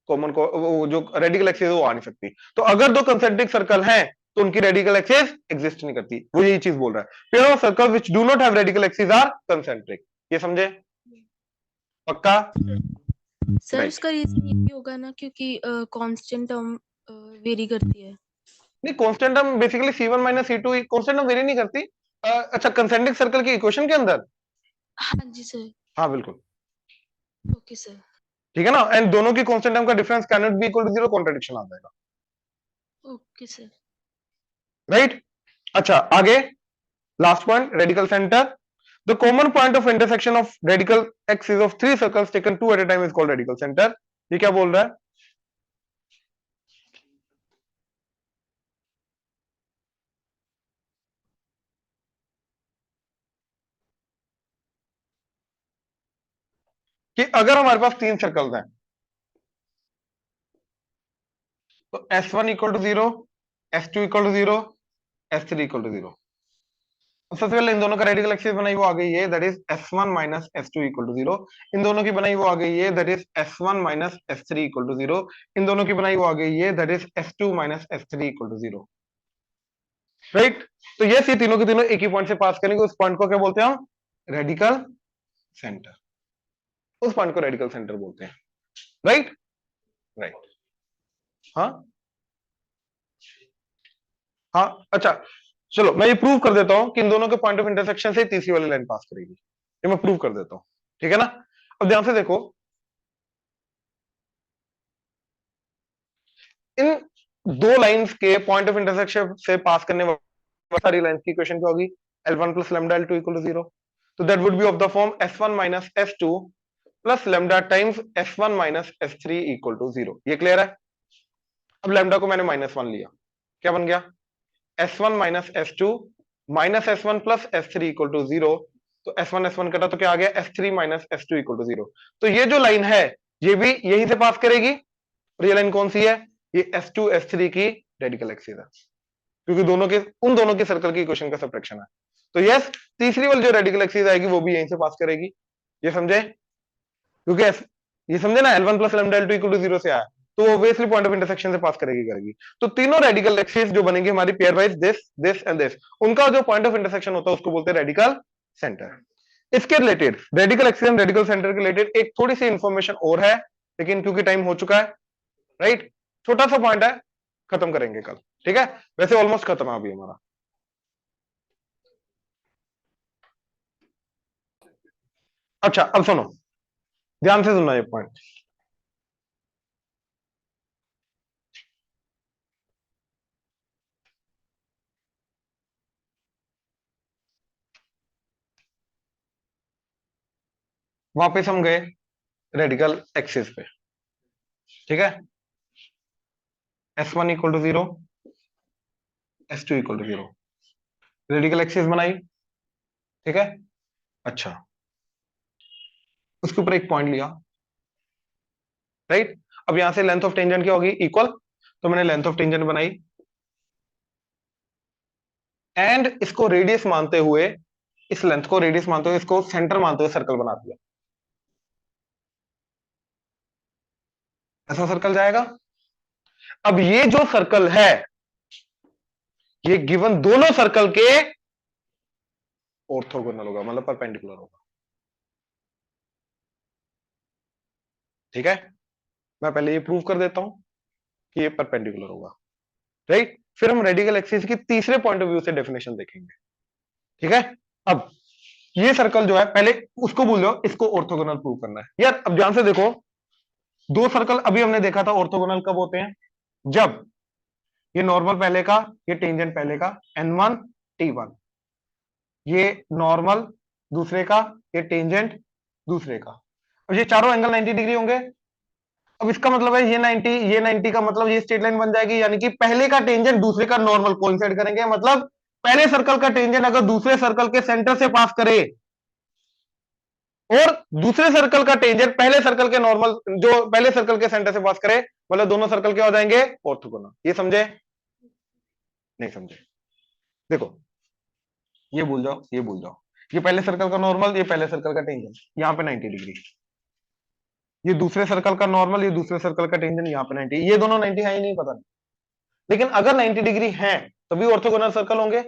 कॉमन को वो जो रेडिकल एक्सिस है वो आ नहीं सकती। तो अगर दो कंसेंट्रिक सर्कल हैं तो उनकी रेडिकल एक्सिस एग्जिस्ट नहीं करती, वो यही चीज बोल रहा है। Pair of circle which do not have radical axis are concentric. ये समझे? पक्का? Sir right. उसका रीजन ये भी होगा ना क्योंकि कांस्टेंट टर्म वेरी करती है। नहीं, constant term basically C1 minus C2 constant term very नहीं करती। अच्छा, कंसेंट्रिक सर्कल की इक्वेशन के अंदर, हाँ जी सर। हाँ बिल्कुल, ओके सर। ठीक है ना। एंड दोनों की कांस्टेंट टर्म का difference can not be equal to 0, contradiction आ जाएगा, ओके सर। राइट। अच्छा आगे, last point, radical centre. The common point of intersection of radical axes of three circles taken two at a time is called radical center। ये क्या बोल रहा है, कि अगर हमारे पास तीन सर्कल्स हैं तो S1 equal to 0, S2 equal to 0, S3 equal to 0। सबसे पहले इन दोनों का रेडिकल एक्सिस बनाई वो आ गई है, that is S1 minus S2 equal to 0। इन दोनों की बनाई वो आ गई है, that is S1 minus S3 equal to 0। इन दोनों की बनाई वो आ गई है, that is S2 minus S3 equal to 0। Right, तो ये तीनों के तीनों एक ही पॉइंट से पास करेंगे, उस पॉइंट को क्या बोलते हैं हम? Radical centre. उस पॉइंट को रेडिकल सेंटर बोलते हैं। राइट राइट, हाँ हाँ, अच्छा चलो मैं ये प्रूव कर देता हूं कि इन दोनों के पॉइंट ऑफ इंटरसेक्शन से तीसरी वाली लाइन पास करेगी, ये मैं प्रूव कर देता हूं, ठीक है ना। अब ध्यान से देखो, इन दो लाइंस के पॉइंट ऑफ इंटरसेक्शन से पास करने वाली सारी लाइंस की इक्वेशन क्या होगी? L1 plus lambda L2 equal to 0। तो that would be of the form S1 minus S2 plus lambda times S1 minus S3 equal to 0। ये क्लियर है? अब लैम्डा को मैंने -1 लिया, क्या बन गया? S1 minus S2 minus S1 plus S3 equal to 0। तो S1 S1 कटा तो क्या आ गया? S3 minus S2 equal to 0। तो ये जो लाइन है ये भी यहीं से पास करेगी, और ये लाइन कौन सी है? ये S2 S3 की रेडिकल एक्सिस है, क्योंकि उन दोनों के सर्कल की इक्वेशन का सब्ट्रैक्शन है। तो यस, तीसरी वाली जो रेडिकल एक्सिस आएगी वो भी यहीं से पास करेगी, ये समझे? क्योंकि ये समझे ना, L1 plus lambda L2 equal to 0 से आया, तो ऑब्वियसली पॉइंट ऑफ इंटरसेक्शन से पास करेगी। तो तीनों रेडिकल एक्सिस जो बनेंगे हमारी pair wise, this and this, उनका जो पॉइंट ऑफ इंटरसेक्शन होता है उसको बोलते हैं रेडिकल सेंटर। इसके related radical axis and radical centre के रिलेटेड एक थोड़ी सी इंफॉर्मेशन और है, लेकिन क्योंकि टाइम हो चुका है, राइट, छोटा सा पॉइंट है, खत्म करेंगे कल, ठीक है। वैसे ऑलमोस्ट खत्म है अभी हमारा। अच्छा अब सुनो, ध्यान से सुनना ये पॉइंट। वापस हम गए रेडिकल एक्सिस पे, ठीक है। S1 equal to 0, S2 equal to 0, radical axis बनाई, ठीक है। अच्छा, उसके ऊपर एक पॉइंट लिया, राइट। अब यहां से लेंथ ऑफ टेंजेंट क्या होगी? इक्वल। तो मैंने लेंथ ऑफ टेंजेंट बनाई एंड इसको रेडियस मानते हुए, इस लेंथ को रेडियस मानते हुए, इसको सेंटर मानते हुए सर्कल बना दिया। ऐसा सर्कल जाएगा। अब ये जो सर्कल है ये गिवन दोनों सर्कल के ऑर्थोगोनल होगा, मतलब परपेंडिकुलर होगा, ठीक है। मैं पहले ये प्रूव कर देता हूं कि ये परपेंडिकुलर होगा, राइट। फिर हम रेडिकल एक्सिस की तीसरे पॉइंट ऑफ व्यू से डेफिनेशन देखेंगे, ठीक है। अब ये सर्कल जो है, पहले उसको भूल जाओ, इसको ऑर्थोगोनल प्रूव करना है यार। अब ध्यान से देखो, दो सर्कल अभी हमने देखा था ऑर्थोगोनल कब होते हैं? जब ये नॉर्मल पहले का, ये टेंजेंट पहले का, N1 T1, ये नॉर्मल दूसरे का, ये टेंजेंट दूसरे का। अब ये चारों एंगल 90 डिग्री होंगे। अब इसका मतलब है ये 90 का मतलब ये स्ट्रेट लाइन बन जाएगी, यानी कि पहले का टेंजेंट दूसरे का नॉर्मल कोइंसाइड करेंगे। मतलब पहले सर्कल का टेंजेंट अगर दूसरे सर्कल के सेंटर से पास करे और दूसरे सर्कल का टेंजेंट पहले सर्कल के नॉर्मल, जो पहले सर्कल के सेंटर से पास करे, मतलब दोनों सर्कल क्या हो जाएंगे? ऑर्थोगोनल। ये समझे? नहीं समझे? देखो, ये भूल जाओ, ये भूल जाओ, ये पहले सर्कल का नॉर्मल, ये पहले सर्कल का टेंजेंट, यहां पे 90 डिग्री, ये दूसरे सर्कल का नॉर्मल, ये दूसरे सर्कल का टेंजेंट, यहाँ पे 90, ये दोनों 90 है ही नहीं, पता नहीं। लेकिन अगर 90 डिग्री है तभी ऑर्थोगोनल सर्कल होंगे।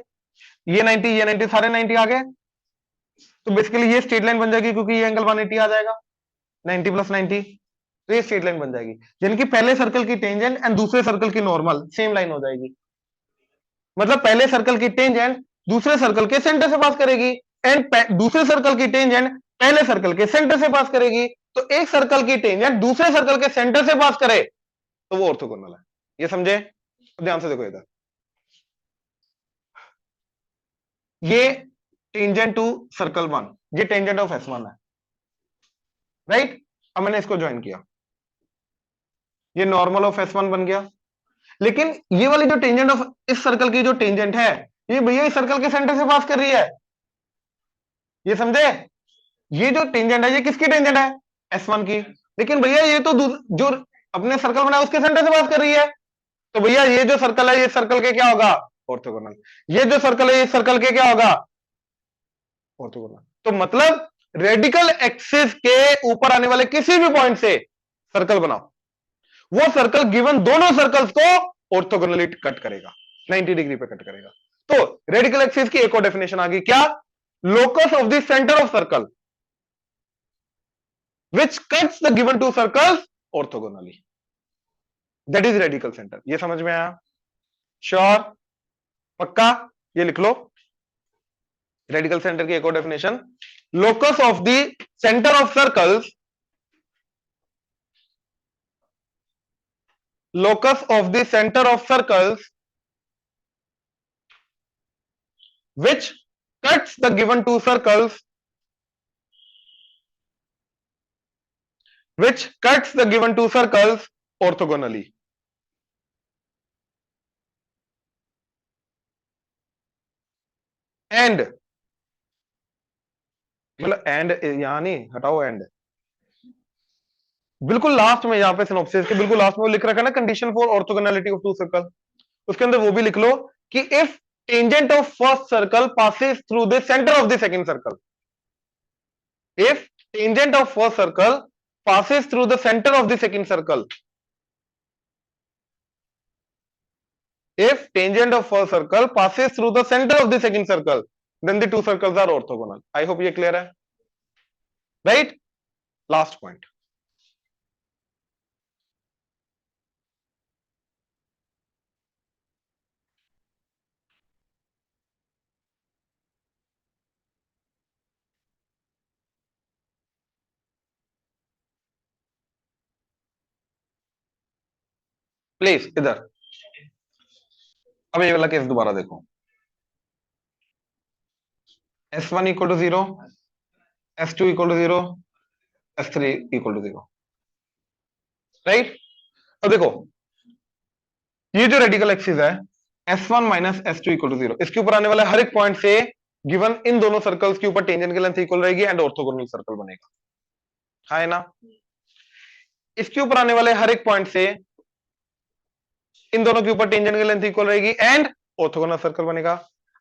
ये 90 सारे 90 आ गए, तो बेसिकली ये स्ट्रेट लाइन बन जाएगी, क्योंकि ये एंगल 180 आ जाएगा, 90 प्लस 90, तो ये स्ट्रेट लाइन बन जाएगी। यानी कि पहले सर्कल की टेंजेंट एंड दूसरे सर्कल की नॉर्मल सेम लाइन हो जाएगी। मतलब पहले सर्कल की टेंजेंट दूसरे सर्कल के सेंटर से पास करेगी एंड दूसरे सर्कल की टेंजेंट पहले सर्कल के सेंटर से पास करेगी। तो एक सर्कल की टेंजेंट दूसरे सर्कल के सेंटर से पास करे तो वो ऑर्थोगोनल है। ये समझे? ध्यान से देखो इधर, ये टेंजेंट टू सर्कल 1, ये टेंजेंट ऑफ S1 है, राइट। अब मैंने इसको ज्वाइन किया, ये नॉर्मल ऑफ S1 बन गया। लेकिन ये वाली जो टेंजेंट ऑफ इस सर्कल की जो टेंजेंट है, ये भैया इस सर्कल के सेंटर से पास कर रही है। ये समझे? ये जो टेंजेंट है ये किसकी टेंजेंट है? S1 की। लेकिन भैया ये तो जो अपने सर्कल बनाया उसके सेंटर से पास कर रही है, तो भैया ये जो सर्कल है ये सर्कल के क्या होगा? ऑर्थोगोनल। ये जो सर्कल है, ये सर्कल के क्या होगा? ऑर्थोगोनल। तो मतलब रेडिकल एक्सिस के ऊपर आने वाले किसी भी पॉइंट से सर्कल बनाओ, वो सर्कल गिवन दोनों सर्कल्स को ऑर्थोगोनली कट करेगा, 90 डिग्री पे कट करेगा। तो रेडिकल एक्सिस की एक और डेफिनेशन आ गई, क्या? Locus of the centre of circle which cuts the given two circles orthogonally, that is radical center। ये समझ में आया? श्योर? पक्का? ये लिख लो, रेडिकल सेंटर की एक और definition, locus of the centre of circles, locus of the center of circles which cuts the given two circles, which cuts the given two circles orthogonally। And मतलब एंड यहां नहीं, हटाओ एंड, बिल्कुल last में, यहां पे सिनॉप्सिस के बिल्कुल लास्ट में वो लिख रखा है ना, condition for orthogonality of two circle, उसके अंदर वो भी लिख लो कि if tangent of first circle passes through the centre of the second circle, if tangent of first circle passes through the center of the second circle, if tangent of first circle passes through the center of the second circle, then the two circles are orthogonal। I hope ये clear है, right? Last point, please इधर, अब ये वाला case दोबारा देखो, S1 equal to 0, S2 equal to 0, S3 equal to 0, right? अब देखो ये जो रेडिकल एक्सिस है S1 minus S2 equal to 0, इसके ऊपर आने वाला हर एक पॉइंट से गिवन इन दोनों सर्कल्स के ऊपर टेंजेंट की लेंथ इक्वल रहेगी एंड ऑर्थोगोनल सर्कल बनेगा, है ना? इसके ऊपर आने वाले हर एक पॉइंट से इन दोनों के ऊपर टेंजेंट की लेंथ इक्वल रहेगी एंड ऑर्थोगोनल सर्कल बनेगा।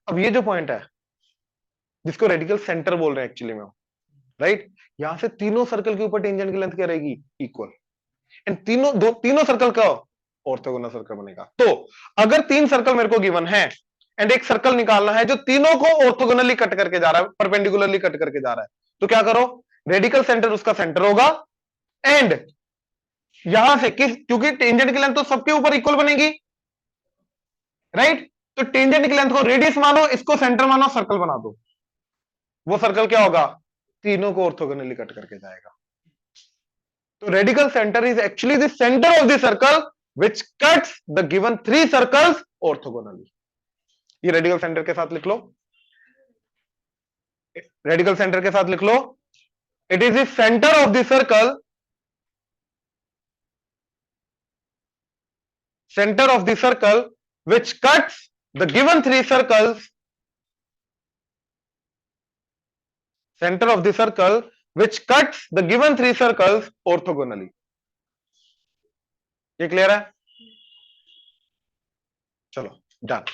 अब ये जो पॉइंट है जिसको रेडिकल सेंटर बोल रहे हैं एक्चुअली में, राइट? यहां से तीनों सर्कल के ऊपर टेंजेंट की लेंथ क्या रहेगी? इक्वल, एंड तीनों सर्कल का ऑर्थोगोनल सर्कल बनेगा। तो अगर तीन सर्कल मेरे को गिवन है एंड एक सर्कल निकालना है जो तीनों को ऑर्थोगोनली कट करके जा रहा है, परपेंडिकुलरली कट करके जा रहा है, तो क्या करो? रेडिकल सेंटर उसका सेंटर होगा एंड यहां से क्योंकि टेंजेंट की लेंथ तो सबके ऊपर इक्वल बनेगी, राइट? तो टेंजेंट की लेंथ को रेडियस मानो, इसको सेंटर मानो, सर्कल बना दो, वो सर्कल क्या होगा? तीनों को ऑर्थोगोनली कट करके जाएगा। तो radical centre is actually the centre of the circle which cuts the given three circles orthogonally। ये रेडिकल सेंटर के साथ लिख लो, रेडिकल सेंटर के साथ लिख लो, it is the centre of the circle, center of the circle which cuts the given three circles, center of the circle which cuts the given three circles orthogonally। ये clear है? चलो done.